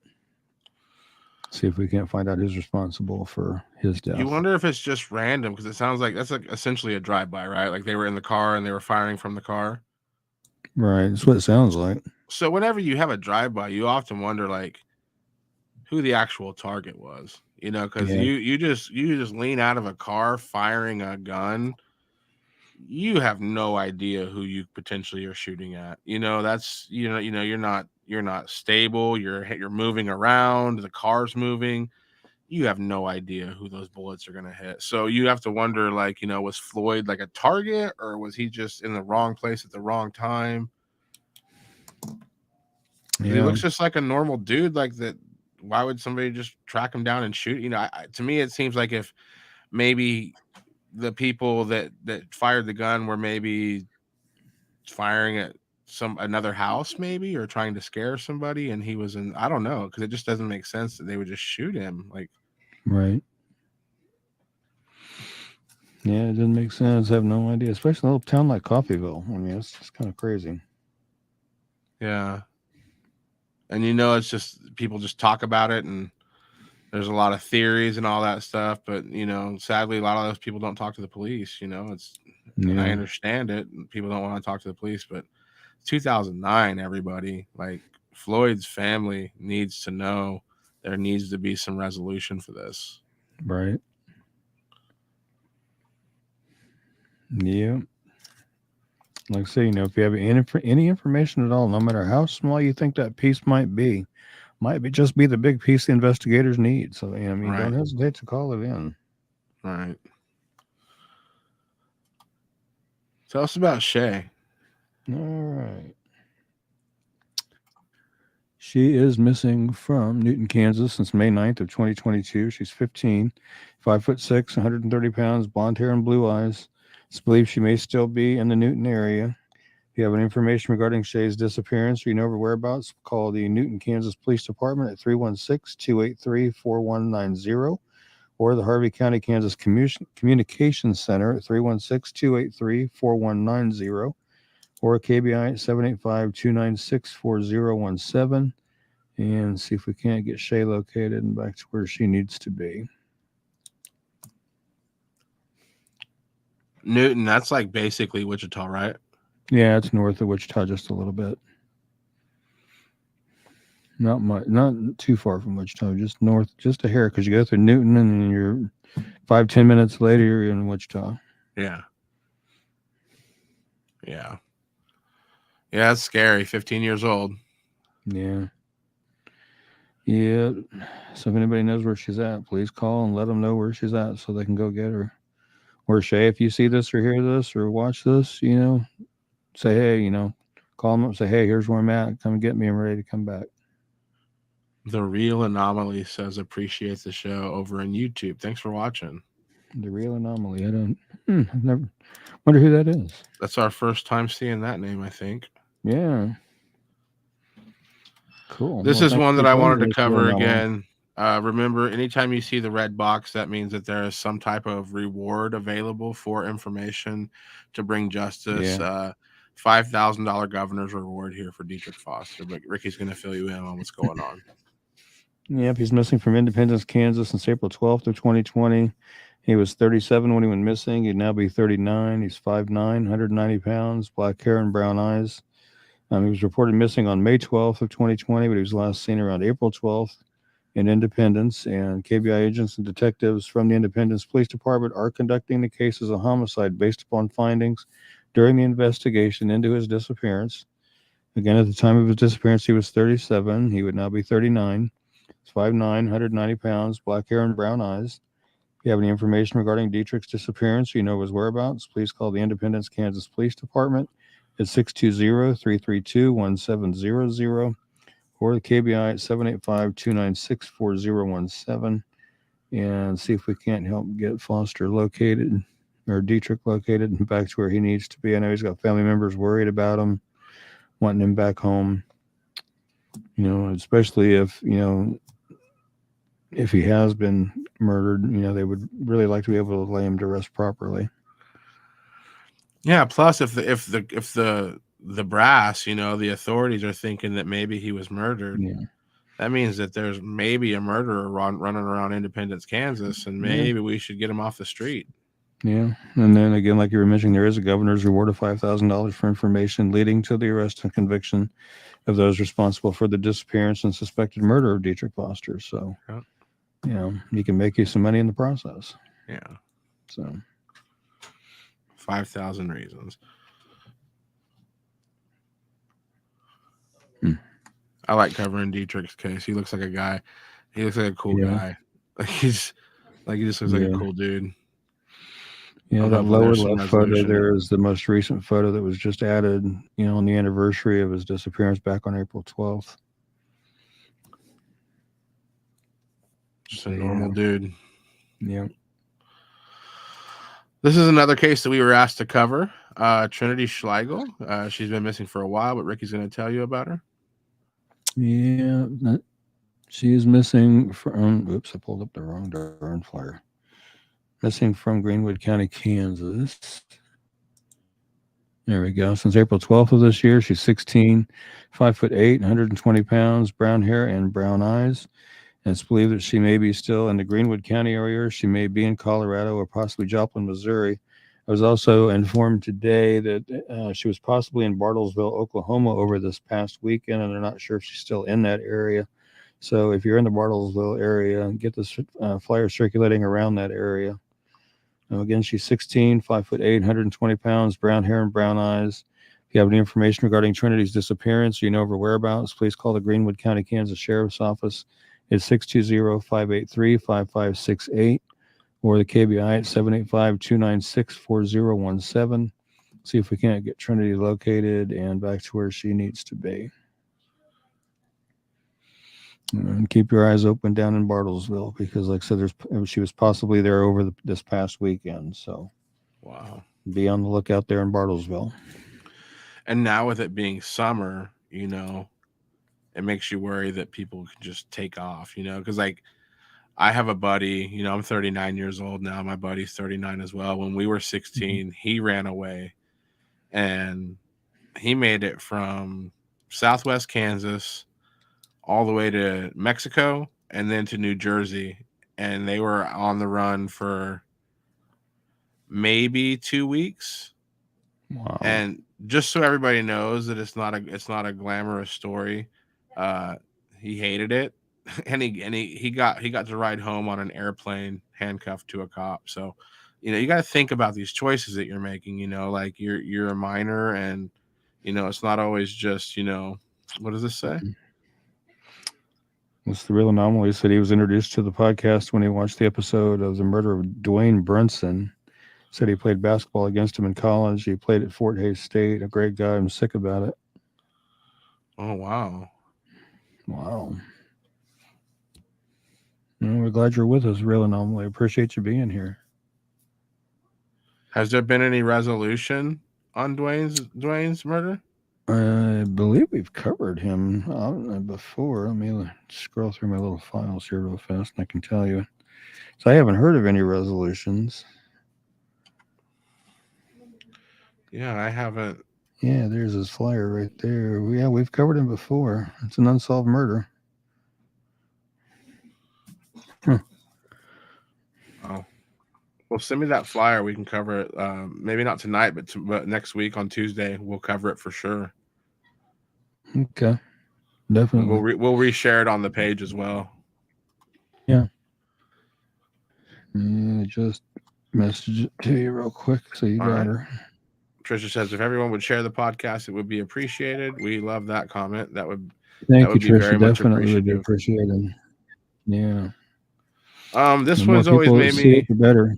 See if we can't find out who's responsible for his death. You wonder if it's just random, because it sounds like that's like essentially a drive-by, right? Like they were in the car and they were firing from the car. Right, that's what it sounds like. So whenever you have a drive-by, you often wonder like who the actual target was, because you just lean out of a car firing a gun. You have no idea who you potentially are shooting at. That's you're not stable. You're moving around. The car's moving. You have no idea who those bullets are going to hit. So you have to wonder, like, was Floyd like a target, or was he just in the wrong place at the wrong time? Yeah. He looks just like a normal dude like that. Why would somebody just track him down and shoot? To me, it seems like if maybe the people that fired the gun were maybe firing at another house, maybe, or trying to scare somebody, and he was in, I don't know, because it just doesn't make sense that they would just shoot him. Like, right. Yeah, it doesn't make sense. I have no idea, especially in a little town like Coffeeville. I mean, it's just kind of crazy. Yeah. And it's just people just talk about it, and there's a lot of theories and all that stuff, but sadly a lot of those people don't talk to the police. And I understand it. People don't want to talk to the police, but 2009, everybody, like, Floyd's family needs to know there needs to be some resolution for this. Right. Yeah. Like I say, if you have any information at all, no matter how small you think that piece might be just be the big piece the investigators need. So, Right. Don't hesitate to call it in. Right. Tell us about Shay. All right. She is missing from Newton, Kansas since May 9th of 2022. She's 15, 5'6", 130 pounds, blonde hair and blue eyes. It's believed she may still be in the Newton area. If If you have any information regarding Shay's disappearance or you know her whereabouts, call the Newton, Kansas Police Department at 316-283-4190 or the Harvey County, Kansas Communications Center at 316-283-4190 or KBI at 785-296-4017 and see if we can't get Shay located and back to where she needs to be. Newton, that's like basically Wichita, right? Yeah, it's north of Wichita just a little bit. Not much, not too far from Wichita, just north, just a hair, because you go through Newton and then you're 5-10 minutes later, you're in Wichita. Yeah. Yeah. Yeah, it's scary. 15 years old. Yeah. Yeah. So if anybody knows where she's at, please call and let them know where she's at so they can go get her. Or Shay, if you see this or hear this or watch this, say, hey, call them up and say, hey, here's where I'm at. Come and get me. I'm ready to come back. The Real Anomaly says appreciates the show over on YouTube. Thanks for watching. The Real Anomaly. I've never wonder who that is. That's our first time seeing that name, I think. Yeah. Cool. This is one that I wanted to cover again. Remember, anytime you see the red box, that means that there is some type of reward available for information to bring justice. Yeah. $5,000 governor's reward here for Dietrich Foster, but Ricky's going to fill you in on what's going on. Yep, he's missing from Independence, Kansas since April 12th of 2020. He was 37 when he went missing. He'd now be 39. He's 5'9", 190 pounds, black hair and brown eyes. He was reported missing on May 12th of 2020, but he was last seen around April 12th in Independence. And KBI agents and detectives from the Independence Police Department are conducting the case as a homicide based upon findings during the investigation into his disappearance. Again, at the time of his disappearance, he was 37. He would now be 39. He's 5'9", 190 pounds, black hair and brown eyes. If you have any information regarding Dietrich's disappearance or you know his whereabouts, please call the Independence, Kansas Police Department at 620-332-1700 or the KBI at 785-296-4017 and see if we can't help get Foster located or Dietrich located and back to where he needs to be. I know he's got family members worried about him, wanting him back home, especially if he has been murdered, they would really like to be able to lay him to rest properly. Yeah. Plus, if the brass, the authorities are thinking that maybe he was murdered, that means that there's maybe a murderer running around Independence, Kansas, and maybe we should get him off the street. Yeah. And then again, like you were mentioning, there is a governor's reward of $5,000 for information leading to the arrest and conviction of those responsible for the disappearance and suspected murder of Dietrich Foster. So, he can make you some money in the process. Yeah. So 5,000 reasons. I like covering Dietrich's case. He looks like a guy. He looks like a cool guy. He just looks like a cool dude. Yeah, that lower left photo there is the most recent photo that was just added, on the anniversary of his disappearance back on April 12th. Just a normal dude. Yeah. This is another case that we were asked to cover. Trinity Schlegel. She's been missing for a while, but Ricky's going to tell you about her. Yeah. She is missing from, oops, I pulled up the wrong darn flyer. Missing from Greenwood County, Kansas. There we go. Since April 12th of this year, she's 16, 5'8", 120 pounds, brown hair and brown eyes. And it's believed that she may be still in the Greenwood County area. She may be in Colorado or possibly Joplin, Missouri. I was also informed today that she was possibly in Bartlesville, Oklahoma over this past weekend, and they're not sure if she's still in that area. So if you're in the Bartlesville area, get this flyer circulating around that area. Again, she's 16, 5'8", 120 pounds, brown hair and brown eyes. If you have any information regarding Trinity's disappearance or you know of her whereabouts, please call the Greenwood County, Kansas Sheriff's Office at 620-583-5568 or the KBI at 785-296-4017. See if we can't get Trinity located and back to where she needs to be. And keep your eyes open down in Bartlesville because, like I said, she was possibly there over this past weekend. So, wow, be on the lookout there in Bartlesville. And now with it being summer, it makes you worry that people can just take off, because like I have a buddy, I'm 39 years old now. My buddy's 39 as well. When we were 16, he ran away and he made it from Southwest Kansas all the way to Mexico and then to New Jersey. And they were on the run for maybe 2 weeks. Wow. And just so everybody knows that it's not a glamorous story, he hated it, and he got to ride home on an airplane handcuffed to a cop. So, you got to think about these choices that you're making. Like you're a minor, and it's not always just what does this say? What's the real anomaly? Said he was introduced to the podcast when he watched the episode of the murder of Dwayne Brunson. Said he played basketball against him in college. He played at Fort Hays State. A great guy. I'm sick about it. Oh, wow. Wow. We're glad you're with us, Real Anomaly. Appreciate you being here. Has there been any resolution on Dwayne's murder? I believe we've covered him before. Let me scroll through my little files here real fast, and I can tell you. So I haven't heard of any resolutions. Yeah, I haven't. Yeah, there's his flyer right there. Yeah, we've covered him before. It's an unsolved murder. Oh. Well, send me that flyer. We can cover it. Maybe not tonight, but next week on Tuesday, we'll cover it for sure. Okay. Definitely. We'll reshare it on the page as well. Yeah. Just message it to you real quick so you got her. Trisha says, if everyone would share the podcast, it would be appreciated. We love that comment. That would Thank you, be Trisha. very much Definitely would be appreciated. Yeah. This one's always made me better.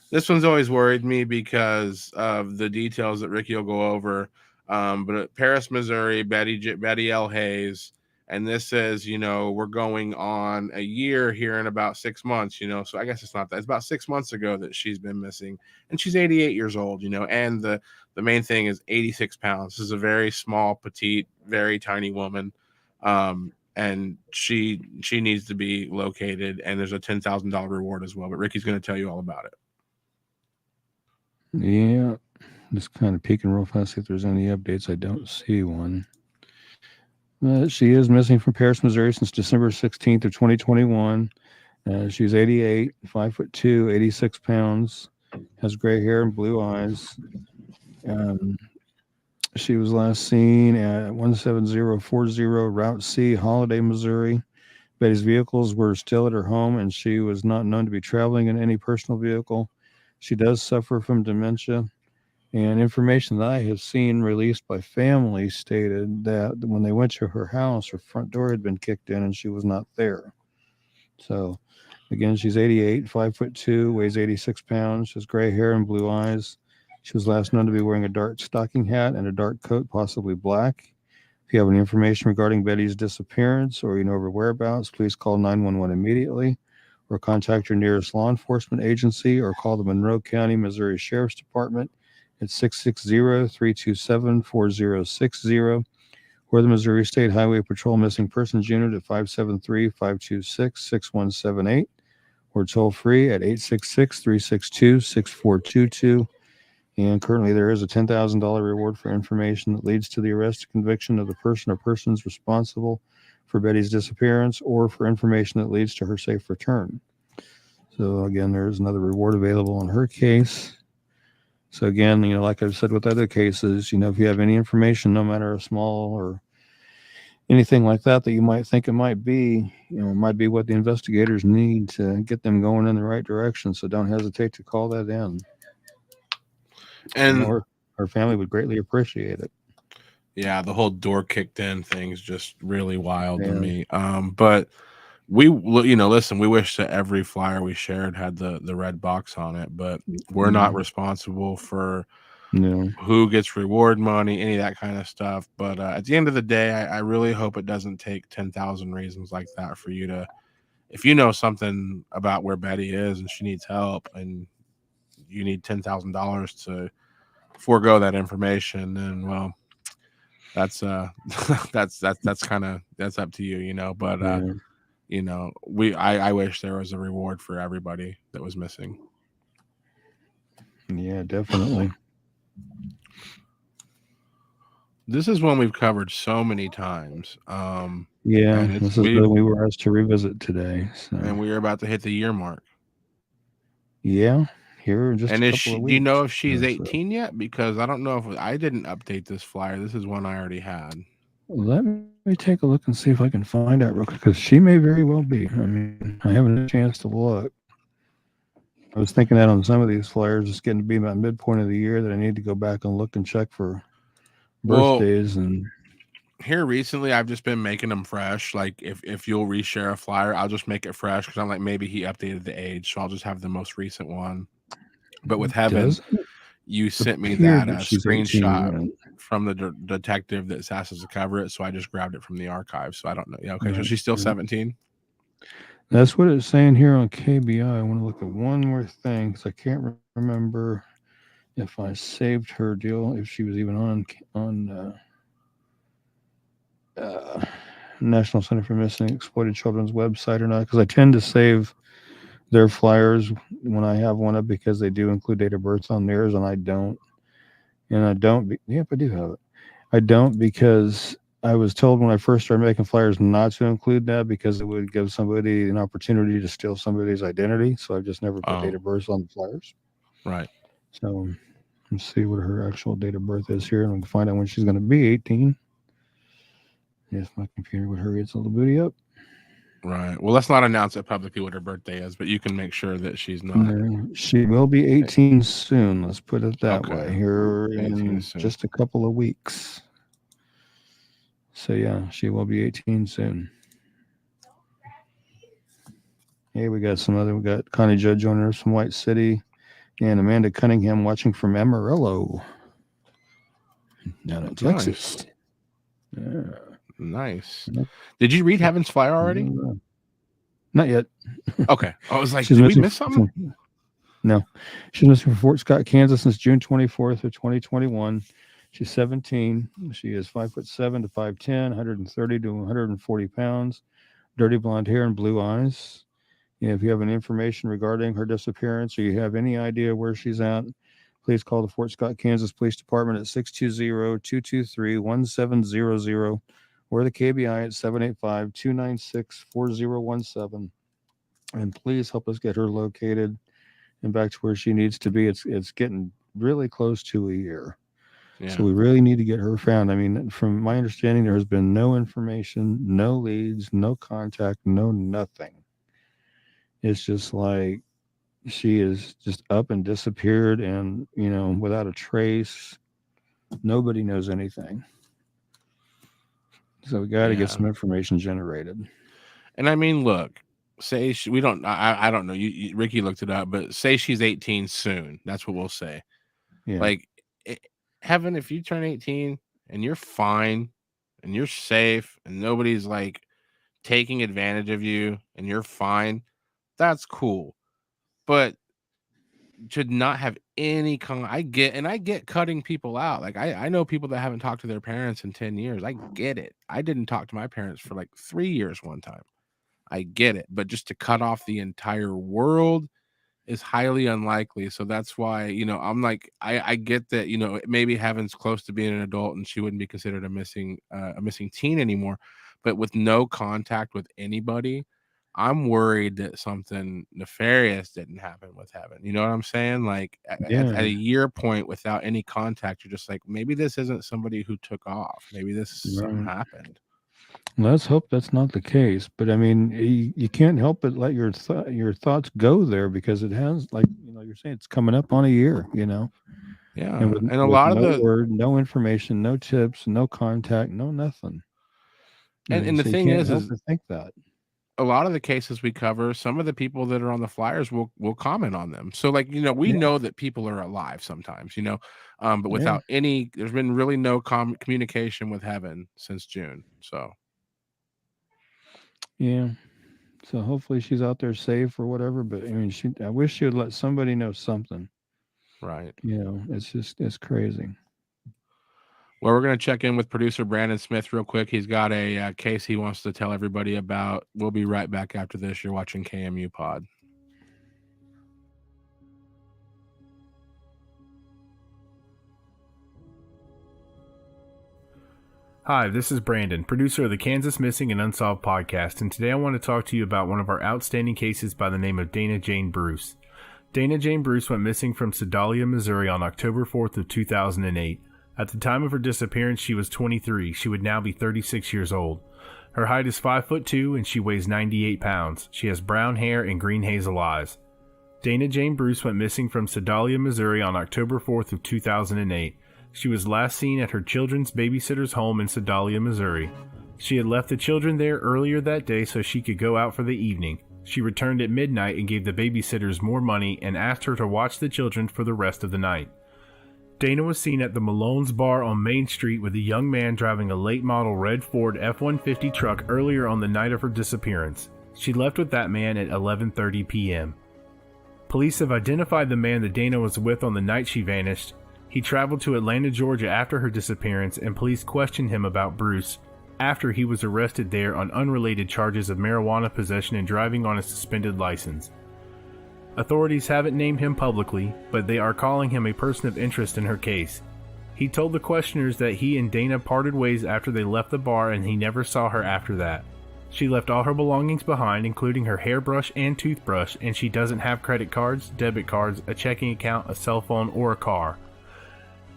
This one's always worried me because of the details that Ricky will go over. But at Perez, Missouri, Betty L. Hayes, and this says, we're going on a year here in about 6 months, so I guess it's not that. It's about 6 months ago that she's been missing, and she's 88 years old, and the main thing is 86 pounds. This is a very small, petite, very tiny woman. And she needs to be located, and there's a $10,000 reward as well, but Ricky's going to tell you all about it. Yeah, just kind of peeking real fast, see if there's any updates. I don't see one. She is missing from Perez, Missouri since December 16th of 2021. She's 88, 5'2", 86 pounds, has gray hair and blue eyes. She was last seen at 17040 Route C, Holiday, Missouri. Betty's vehicles were still at her home, and she was not known to be traveling in any personal vehicle. She does suffer from dementia. And information that I have seen released by family stated that when they went to her house, her front door had been kicked in and she was not there. So, again, she's 88, 5'2", weighs 86 pounds, has gray hair and blue eyes. She was last known to be wearing a dark stocking hat and a dark coat, possibly black. If you have any information regarding Betty's disappearance or you know her whereabouts, please call 911 immediately or contact your nearest law enforcement agency or call the Monroe County, Missouri Sheriff's Department at 660-327-4060 or the Missouri State Highway Patrol Missing Persons Unit at 573-526-6178 or toll free at 866-362-6422. And currently there is a $10,000 reward for information that leads to the arrest and conviction of the person or persons responsible for Betty's disappearance or for information that leads to her safe return. So again, there's another reward available in her case. So again, like I've said with other cases, if you have any information, no matter how small or anything like that you might think it might be, it might be what the investigators need to get them going in the right direction. So don't hesitate to call that in. And her family would greatly appreciate it. Yeah, the whole door kicked in thing is just really wild to me. But we, listen, we wish that every flyer we shared had the red box on it, but we're not responsible for who gets reward money, any of that kind of stuff. But at the end of the day, I really hope it doesn't take 10,000 reasons like that for you to, if you know something about where Betty is and she needs help and you need $10,000 forego that information, then well, that's that's kind of that's up to you, you know. But you know, I wish there was a reward for everybody that was missing. Yeah, definitely. This is one we've covered so many times. Yeah, And this is what we were asked to revisit today. So. And we are about to hit the year mark. Yeah, here in just and a is couple she, of weeks. do you know if she's 18 yet? Because I don't know if I didn't update this flyer. This is one I already had. Let me take a look and see if I can find out real quick, because she may very well be. I mean, I haven't had a chance to look. I was thinking that on some of these flyers, it's getting to be about midpoint of the year that I need to go back and look and check for birthdays. And here recently, I've just been making them fresh. Like if you'll reshare a flyer, I'll just make it fresh because I'm like, maybe he updated the age, so I'll just have the most recent one. But with Heaven, you sent me that screenshot from the detective that's asked us to cover it, so I just grabbed it from the archive. So I don't know. Yeah, okay. So she's still 17. That's what it's saying here on KBI. I want to look at one more thing because I can't remember if I saved her deal, if she was even on National Center for Missing and Exploited Children's website or not, because I tend to save their flyers when I have one up because they do include date of birth on theirs, and I don't. Yep, I do have it. I don't because I was told when I first started making flyers not to include that because it would give somebody an opportunity to steal somebody's identity. So I've just never put date of birth on the flyers. Right. So let's see what her actual date of birth is here, and we can find out when she's going to be 18. Yes, my computer would hurry its little booty up. Right. Well, let's not announce it publicly what her birthday is, but you can make sure that she's not. No, she will be 18 soon. Let's put it that way. Here in just a couple of weeks. So yeah, she will be 18 soon. Hey, we got Connie Judd joining us from White City, and Amanda Cunningham watching from Amarillo, down in Texas. Yeah. Nice. Did you read Heaven's Flyer already? Not yet. Okay. I was like, did we miss something? No. She's missing from Fort Scott, Kansas since June 24th of 2021. She's 17. She is 5'7" to 5'10", 130 to 140 pounds, dirty blonde hair and blue eyes. If you have any information regarding her disappearance or you have any idea where she's at, please call the Fort Scott, Kansas Police Department at 620-223-1700 or the KBI at 785-296-4017. And please help us get her located and back to where she needs to be. It's getting really close to a year. Yeah. So we really need to get her found. I mean, from my understanding, there has been no information, no leads, no contact, no nothing. It's just like she is just up and disappeared and, without a trace. Nobody knows anything. So we got to get some information generated. And I mean, look, say we don't, I don't know. Ricky looked it up, but say she's 18 soon. That's what we'll say. Yeah. Like, Heaven, if you turn 18 and you're fine and you're safe and nobody's like taking advantage of you and you're fine, that's cool. But should not have any I get cutting people out. Like I know people that haven't talked to their parents in 10 years. I get it. I didn't talk to my parents for like 3 years one time. I get it. But just to cut off the entire world is highly unlikely. So that's why, I'm like, I get that, maybe Heaven's close to being an adult and she wouldn't be considered a missing teen anymore. But with no contact with anybody, I'm worried that something nefarious didn't happen with Heaven. You know what I'm saying? Like at a year point without any contact, you're just like, maybe this isn't somebody who took off. Maybe something happened. Let's hope that's not the case. But I mean, you can't help but let your thoughts go there because it has, like, you're saying it's coming up on a year, Yeah. And a lot of word, no information, no tips, no contact, no nothing. And the thing is think that a lot of the cases we cover, some of the people that are on the flyers will comment on them. So like, we know that people are alive sometimes, but without there's been really no communication with Heaven since June. So. Yeah. So hopefully she's out there safe or whatever, but I mean, I wish she would let somebody know something. Right. It's crazy. Well, we're going to check in with producer Brandon Smith real quick. He's got a case he wants to tell everybody about. We'll be right back after this. You're watching KMU Pod. Hi, this is Brandon, producer of the Kansas Missing and Unsolved podcast, and today I want to talk to you about one of our outstanding cases by the name of Dana Jane Bruce. Dana Jane Bruce went missing from Sedalia, Missouri on October 4th of 2008. At the time of her disappearance, she was 23. She would now be 36 years old. Her height is 5'2" and she weighs 98 pounds. She has brown hair and green hazel eyes. Dana Jane Bruce went missing from Sedalia, Missouri on October 4th of 2008. She was last seen at her children's babysitter's home in Sedalia, Missouri. She had left the children there earlier that day so she could go out for the evening. She returned at midnight and gave the babysitters more money and asked her to watch the children for the rest of the night. Dana was seen at the Malone's Bar on Main Street with a young man driving a late-model red Ford F-150 truck earlier on the night of her disappearance. She left with that man at 11:30 p.m. Police have identified the man that Dana was with on the night she vanished. He traveled to Atlanta, Georgia after her disappearance, and police questioned him about Bruce after he was arrested there on unrelated charges of marijuana possession and driving on a suspended license. Authorities haven't named him publicly, but they are calling him a person of interest in her case. He told the questioners that he and Dana parted ways after they left the bar and he never saw her after that. She left all her belongings behind, including her hairbrush and toothbrush, and she doesn't have credit cards, debit cards, a checking account, a cell phone, or a car.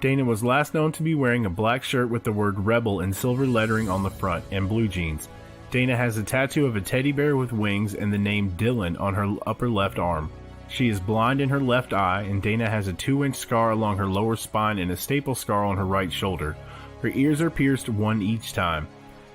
Dana was last known to be wearing a black shirt with the word Rebel in silver lettering on the front and blue jeans. Dana has a tattoo of a teddy bear with wings and the name Dylan on her upper left arm. She is blind in her left eye, and Dana has a 2-inch scar along her lower spine and a staple scar on her right shoulder. Her ears are pierced, one each time.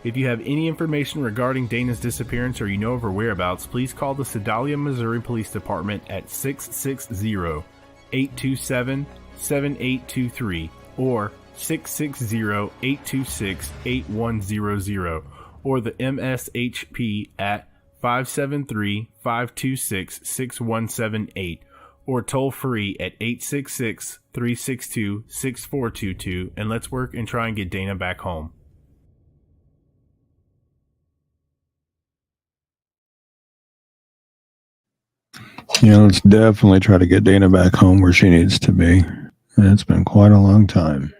If you have any information regarding Dana's disappearance or you know of her whereabouts, please call the Sedalia, Missouri Police Department at 660-827-7823 or 660-826-8100 or the MSHP at 573-526-6178 or toll free at 866-362-6422, and let's work and try and get Dana back home. Let's definitely try to get Dana back home where she needs to be. It's been quite a long time.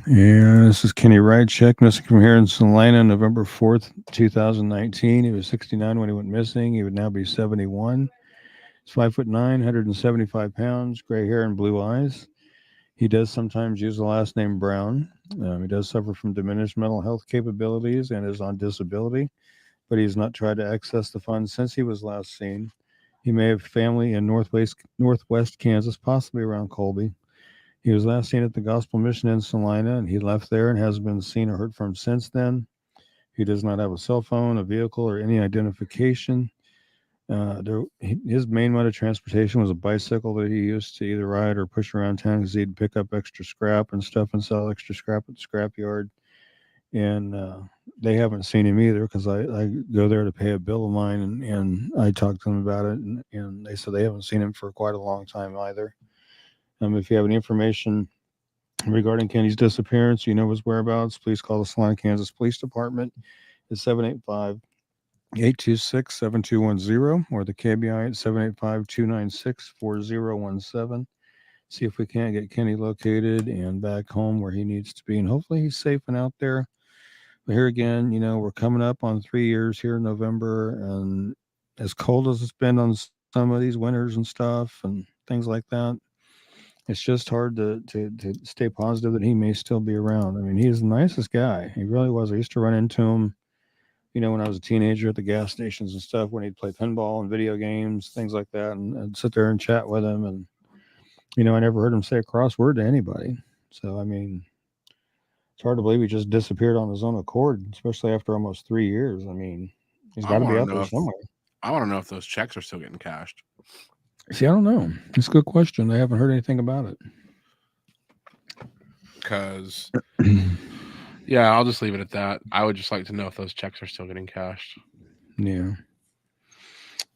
Yeah, this is Kenny Rychek, missing from here in Salina, November 4th, 2019. He was 69 when he went missing. He would now be 71. He's 5'9", 175 pounds, gray hair and blue eyes. He does sometimes use the last name Brown. He does suffer from diminished mental health capabilities and is on disability, but he's not tried to access the funds since he was last seen. He may have family in northwest Kansas, possibly around Colby. He was last seen at the Gospel Mission in Salina, and he left there and hasn't been seen or heard from since then. He does not have a cell phone, a vehicle, or any identification. His main mode of transportation was a bicycle that he used to either ride or push around town because he'd pick up extra scrap and stuff and sell extra scrap at the scrapyard. And they haven't seen him either because I go there to pay a bill of mine, and I talked to them about it, and they said they haven't seen him for quite a long time either. If you have any information regarding Kenny's disappearance, you know his whereabouts, please call the Salina, Kansas Police Department at 785-826-7210 or the KBI at 785-296-4017. See if we can't get Kenny located and back home where he needs to be, and hopefully he's safe and out there. But here again, we're coming up on 3 years here in November, and as cold as it's been on some of these winters and stuff and things like that, it's just hard to stay positive that he may still be around. I mean, he's the nicest guy. He really was. I used to run into him, when I was a teenager at the gas stations and stuff, when he'd play pinball and video games, things like that, and I'd sit there and chat with him. And, I never heard him say a crossword to anybody. So, I mean, it's hard to believe he just disappeared on his own accord, especially after almost 3 years. I mean, he's got to be out there somewhere. I want to know if those checks are still getting cashed. See, I don't know. It's a good question. I haven't heard anything about it. Because, yeah, I'll just leave it at that. I would just like to know if those checks are still getting cashed. Yeah.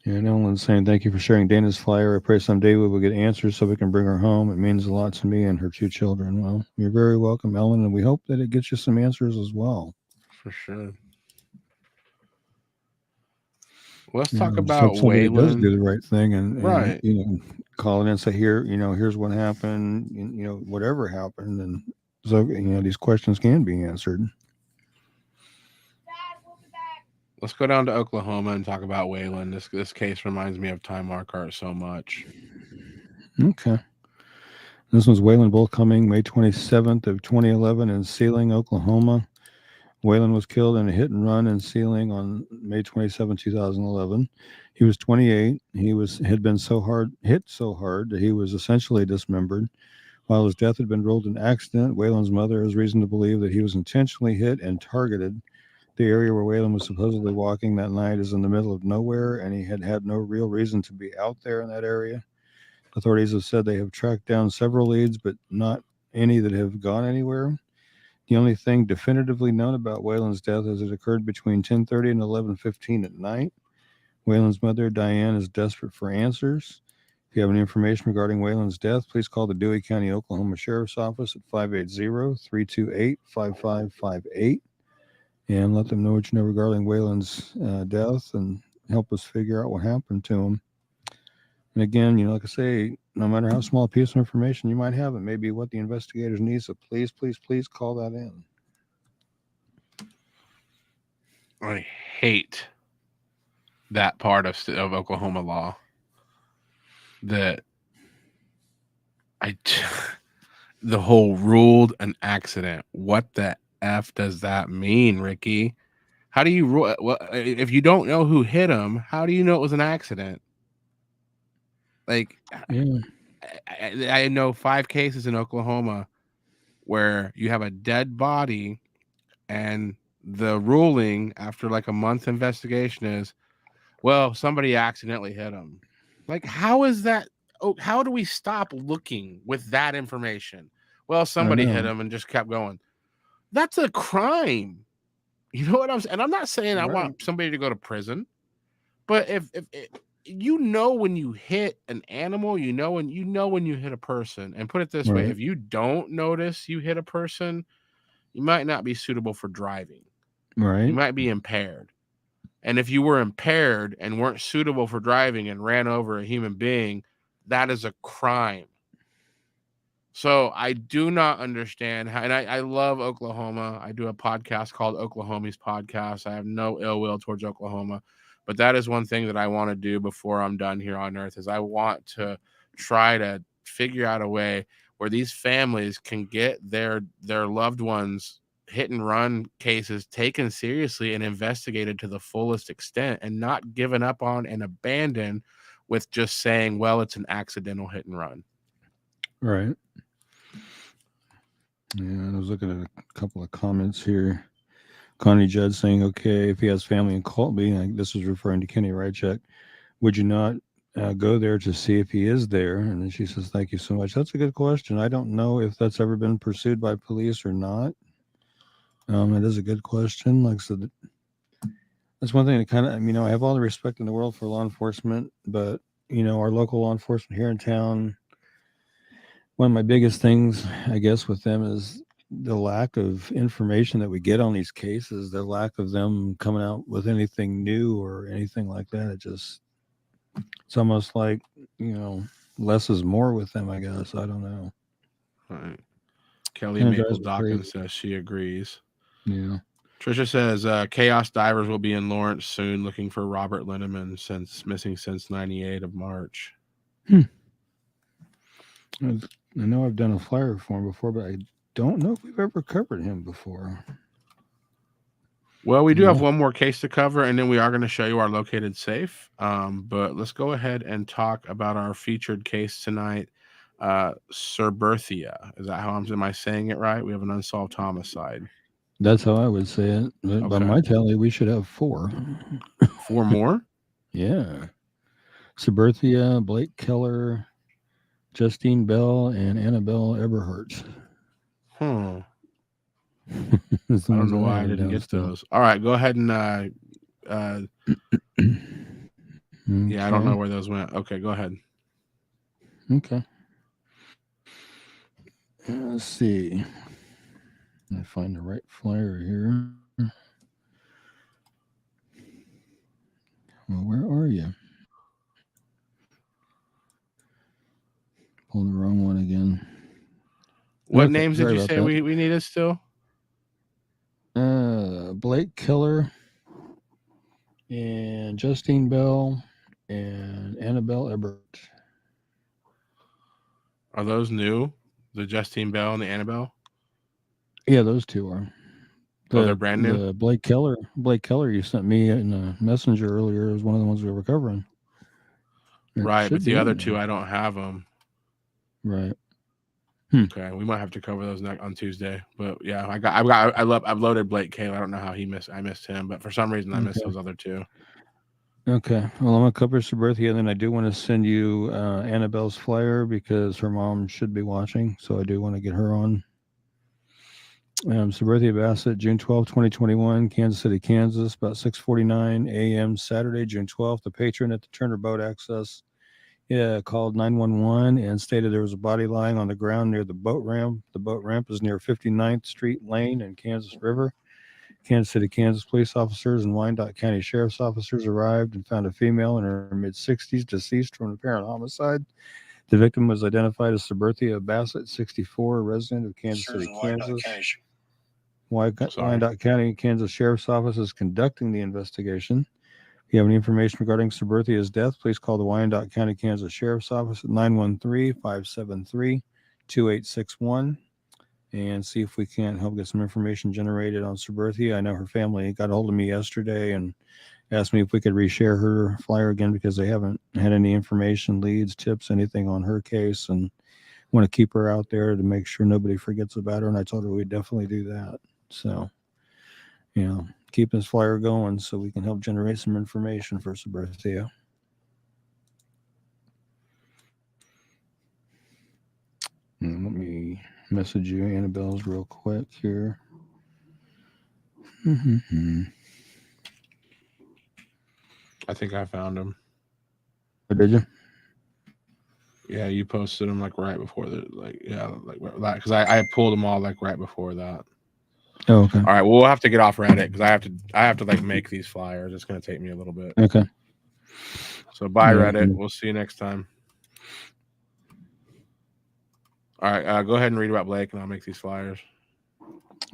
Yeah, Ellen saying, thank you for sharing Dana's flyer. I pray someday we will get answers so we can bring her home. It means a lot to me and her 2 children. Well, you're very welcome, Ellen, and we hope that it gets you some answers as well. For sure. Let's You talk know, just about hope somebody does Wayland. do the right thing and Right. you know, call in and say, here, you know, here's what happened, you know, whatever happened. And so, you know, these questions can be answered. Let's go down to Oklahoma and talk about Wayland. This case reminds me of Time Markart so much. Okay. This was Wayland Bull Cumming, May 27th of 2011 in Sealing, Oklahoma. Whalen was killed in a hit and run in Sealing on May 27, 2011. He was 28. He had been hit so hard that he was essentially dismembered. While his death had been ruled an accident, Whalen's mother has reason to believe that he was intentionally hit and targeted. The area where Whalen was supposedly walking that night is in the middle of nowhere, and he had no real reason to be out there in that area. Authorities have said they have tracked down several leads, but not any that have gone anywhere. The only thing definitively known about Whalen's death is it occurred between 10:30 and 11:15 at night. Whalen's mother, Diane, is desperate for answers. If you have any information regarding Whalen's death, please call the Dewey County, Oklahoma Sheriff's Office at 580-328-5558 and let them know what you know regarding Whalen's death and help us figure out what happened to him. And again, you know, like I say, no matter how small a piece of information you might have, it may be what the investigators need. So please, please, please call that in. I hate that part of Oklahoma law. That the whole ruled an accident. What the F does that mean, Ricky? How do you rule? Well, if you don't know who hit him, how do you know it was an accident? Like, Yeah. I know 5 cases in Oklahoma where you have a dead body, and the ruling after like a month investigation is, well, somebody accidentally hit him. Like, how is that? Oh, how do we stop looking with that information? Well, somebody hit him and just kept going. That's a crime. You know what I'm saying? And I'm not saying I want somebody to go to prison, but if you know when you hit an animal, you know when you hit a person. And put it this way, if you don't notice you hit a person, you might not be suitable for driving. Right. You might be impaired. And if you were impaired and weren't suitable for driving and ran over a human being, that is a crime. So I do not understand how, and I love Oklahoma. I do a podcast called Oklahomies Podcast. I have no ill will towards Oklahoma, but that is one thing that I want to do before I'm done here on earth is I want to try to figure out a way where these families can get their loved ones hit and run cases taken seriously and investigated to the fullest extent and not given up on and abandoned with just saying, well, it's an accidental hit and run. Right. Yeah, I was looking at a couple of comments here. Connie Judd saying, okay, if he has family in Colby, this is referring to Kenny Rychek, would you not go there to see if he is there? And then she says, thank you so much. That's a good question. I don't know if that's ever been pursued by police or not. It is a good question. Like I said, that's one thing that kind of, you know, I have all the respect in the world for law enforcement, but, you know, our local law enforcement here in town, one of my biggest things, I guess, with them is the lack of information that we get on these cases, the lack of them coming out with anything new or anything like that. It's almost like, you know, less is more with them, I guess. I don't know. All right. Kelly Maple Dawkins says she agrees. Yeah. Trisha says Chaos Divers will be in Lawrence soon looking for Robert Linneman missing since 98 of March. I know I've done a flyer for him before, but I don't know if we've ever covered him before. Well, we do have one more case to cover, and then we are going to show you our located safe. But let's go ahead and talk about our featured case tonight, Serberthia. Is that how am I saying it right? We have an unsolved homicide. That's how I would say it. But by my tally, we should have 4. 4 more? Yeah. Serberthia, Blake Kaler, Justine Bell, and Annabelle Eberhardt. I don't know why I didn't get those. All right, go ahead and Yeah, I don't know where those went. Okay, go ahead. Okay. Let's see. I find the right flyer here. Well, where are you? Pulled the wrong one again. What names did you say we needed still? Blake Kaler and Justine Bell and Annabelle Ebert. Are those new? The Justine Bell and the Annabelle? Yeah, those two are. They're brand new? The Blake Kaler you sent me in a messenger earlier is one of the ones we were covering. Right, but the other two, I don't have them. Right. Okay, we might have to cover those on Tuesday. But yeah, I've loaded Blake Kaler. I don't know how I missed him, but for some reason I missed those other two. Okay. Well, I'm gonna cover Serberthia, and then I do want to send you Annabelle's flyer because her mom should be watching, so I do want to get her on. Serberthia Basset, June 12, 2021, Kansas City, Kansas, about 6:49 a.m. Saturday, June 12th. The patron at the Turner Boat Access called 911 and stated there was a body lying on the ground near the boat ramp. The boat ramp is near 59th Street Lane and Kansas River. Kansas City, Kansas police officers and Wyandotte County Sheriff's officers arrived and found a female in her mid-60s deceased from an apparent homicide. The victim was identified as Serberthia Basset, 64, a resident of Kansas City, Kansas. Wyandotte County, Kansas Sheriff's Office is conducting the investigation. If you have any information regarding Serberthia's death, please call the Wyandotte County, Kansas Sheriff's Office at 913-573-2861 and see if we can't help get some information generated on Serberthia. I know her family got a hold of me yesterday and asked me if we could reshare her flyer again because they haven't had any information, leads, tips, anything on her case, and want to keep her out there to make sure nobody forgets about her. And I told her we'd definitely do that. So, keep this flyer going so we can help generate some information for Serberthia. And let me message you Annabelle's real quick here. I think I found them. Oh, did you? Yeah, you posted them right before because I pulled them all right before that. Oh, okay. All right, well, we'll have to get off Reddit because I have to make these flyers. It's going to take me a little bit. Okay. So bye, Reddit. We'll see you next time. All right, go ahead and read about Blake, and I'll make these flyers.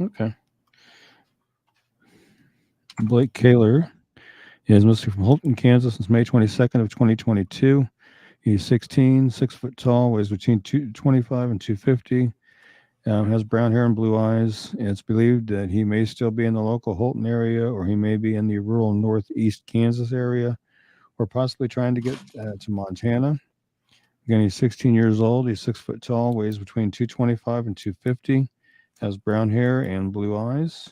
Okay. Blake Kaler is missing from Holton, Kansas since May 22nd of 2022. He's 16, 6 foot tall, weighs between 225 and 250. Has brown hair and blue eyes. And it's believed that he may still be in the local Holton area, or he may be in the rural northeast Kansas area, or possibly trying to get to Montana. Again, he's 16 years old. He's 6 foot tall, weighs between 225 and 250, has brown hair and blue eyes.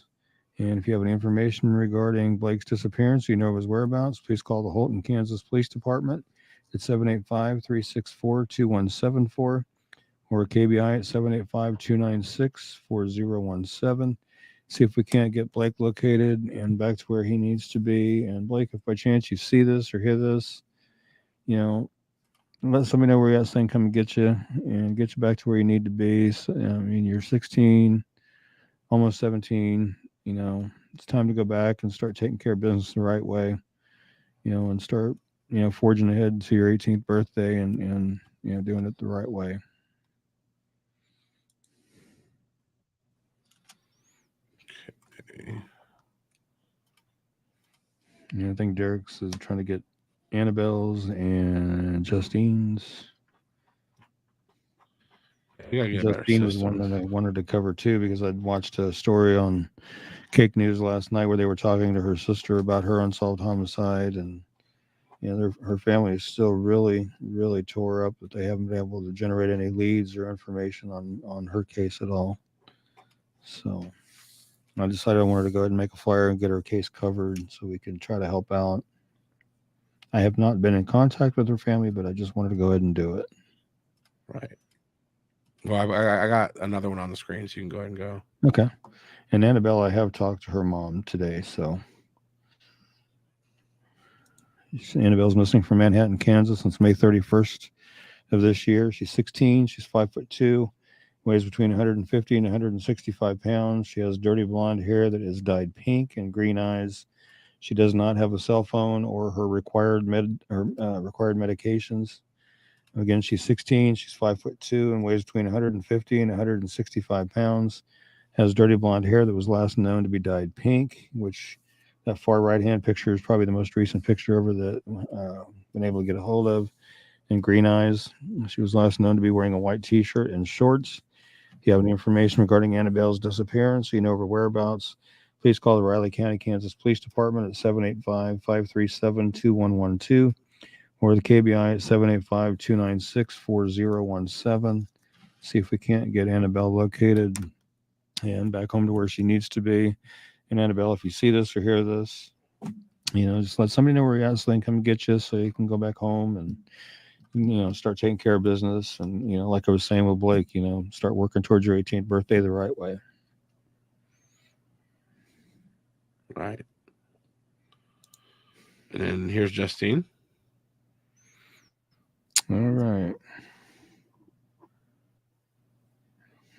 And if you have any information regarding Blake's disappearance, you know his whereabouts, please call the Holton, Kansas Police Department at 785-364-2174 or KBI at 785-296-4017. See if we can't get Blake located and back to where he needs to be. And Blake, if by chance you see this or hear this, let somebody know where that thing come and get you back to where you need to be. So, you're 16, almost 17. It's time to go back and start taking care of business the right way. And start, forging ahead to your 18th birthday and doing it the right way. Okay. I think Derek's is trying to get Annabelle's and Justine's. Justine was one that I wanted to cover too because I'd watched a story on Cake News last night where they were talking to her sister about her unsolved homicide, and her family is still really, really tore up that they haven't been able to generate any leads or information on her case at all. So I decided I wanted to go ahead and make a flyer and get her case covered so we can try to help out. I have not been in contact with her family, but I just wanted to go ahead and do it. Right. Well, I got another one on the screen, so you can go ahead and go. Okay. And Annabelle, I have talked to her mom today, so Annabelle's missing from Manhattan, Kansas since May 31st of this year. She's 16. She's 5'2", weighs between 150 and 165 pounds. She has dirty blonde hair that is dyed pink and green eyes. She does not have a cell phone or her required medications. Again, she's 16. She's 5'2" and weighs between 150 and 165 pounds. Has dirty blonde hair that was last known to be dyed pink, which that far right-hand picture is probably the most recent picture ever that been able to get a hold of. And green eyes. She was last known to be wearing a white T-shirt and shorts. If you have any information regarding Annabelle's disappearance, you know her whereabouts, please call the Riley County, Kansas Police Department at 785-537-2112 or the KBI at 785-296-4017. See if we can't get Annabelle located and back home to where she needs to be. And Annabelle, if you see this or hear this, just let somebody know where you're at so they can come get you so you can go back home and, start taking care of business. And, like I was saying with Blake, start working towards your 18th birthday the right way. Right. And then here's Justine. All right.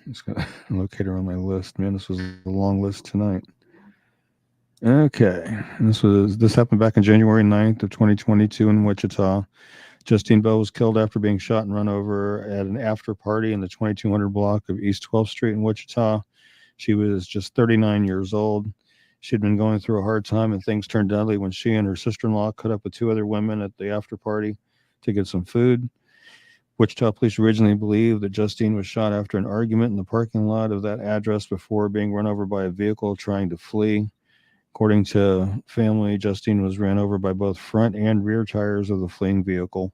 Just got to locate her on my list. Man, this was a long list tonight. Okay. This happened back on January 9th of 2022 in Wichita. Justine Bell was killed after being shot and run over at an after party in the 2200 block of East 12th Street in Wichita. She was just 39 years old. She had been going through a hard time and things turned deadly when she and her sister-in-law cut up with two other women at the after party to get some food. Wichita police originally believed that Justine was shot after an argument in the parking lot of that address before being run over by a vehicle trying to flee. According to family, Justine was ran over by both front and rear tires of the fleeing vehicle.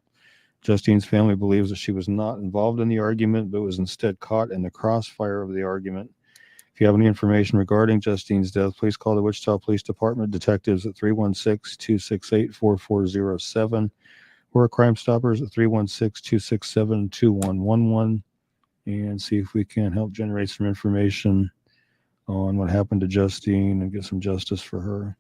Justine's family believes that she was not involved in the argument, but was instead caught in the crossfire of the argument. If you have any information regarding Justine's death, please call the Wichita Police Department detectives at 316-268-4407 or Crime Stoppers at 316-267-2111 and see if we can help generate some information on what happened to Justine and get some justice for her.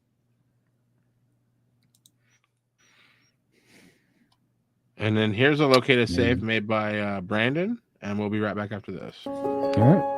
And then here's a located safe made by Brandon, and we'll be right back after this. All right.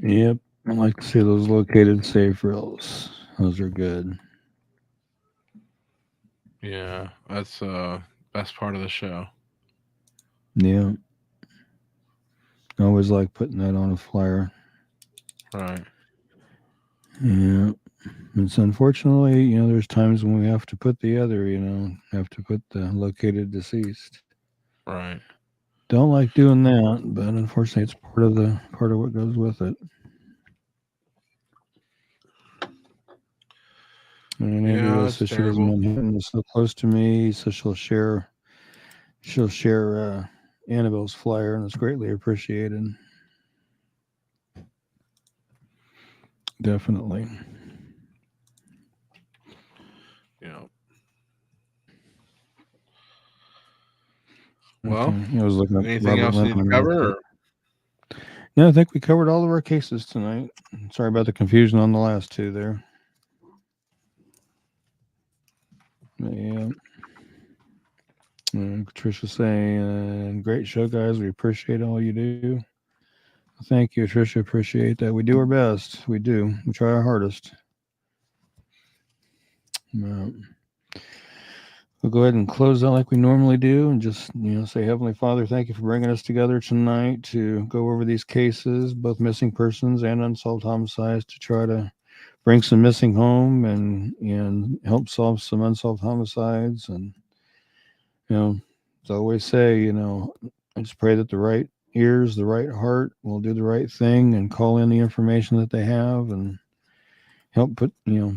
Yep. I like to see those located safe reels. Those are good. Yeah, that's best part of the show. Yeah. I always like putting that on a flyer. Right. Yeah. It's unfortunately, there's times when we have to put the other, have to put the located deceased. Right. Don't like doing that, but unfortunately it's part of what goes with it. And Andrea says she lives in Manhattan, is so close to me, so she'll share Annabelle's flyer, and it's greatly appreciated. Definitely. Well, okay. I was looking at anything Robert else you need to Lemon. cover? Or? No, I think we covered all of our cases tonight. Sorry about the confusion on the last two there. Yeah. Tricia saying, great show, guys. We appreciate all you do. Thank you, Tricia. Appreciate that. We do our best. We do. We try our hardest. We'll go ahead and close out like we normally do and just, say, Heavenly Father, thank you for bringing us together tonight to go over these cases, both missing persons and unsolved homicides, to try to bring some missing home and help solve some unsolved homicides. And, as I always say, I just pray that the right ears, the right heart will do the right thing and call in the information that they have and help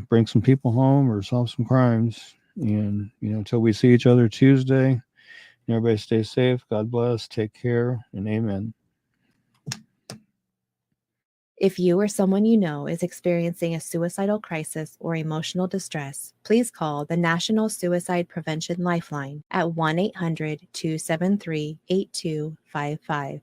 bring some people home or solve some crimes. And, until we see each other Tuesday, everybody stay safe. God bless. Take care. And amen. If you or someone you know is experiencing a suicidal crisis or emotional distress, please call the National Suicide Prevention Lifeline at 1-800-273-8255.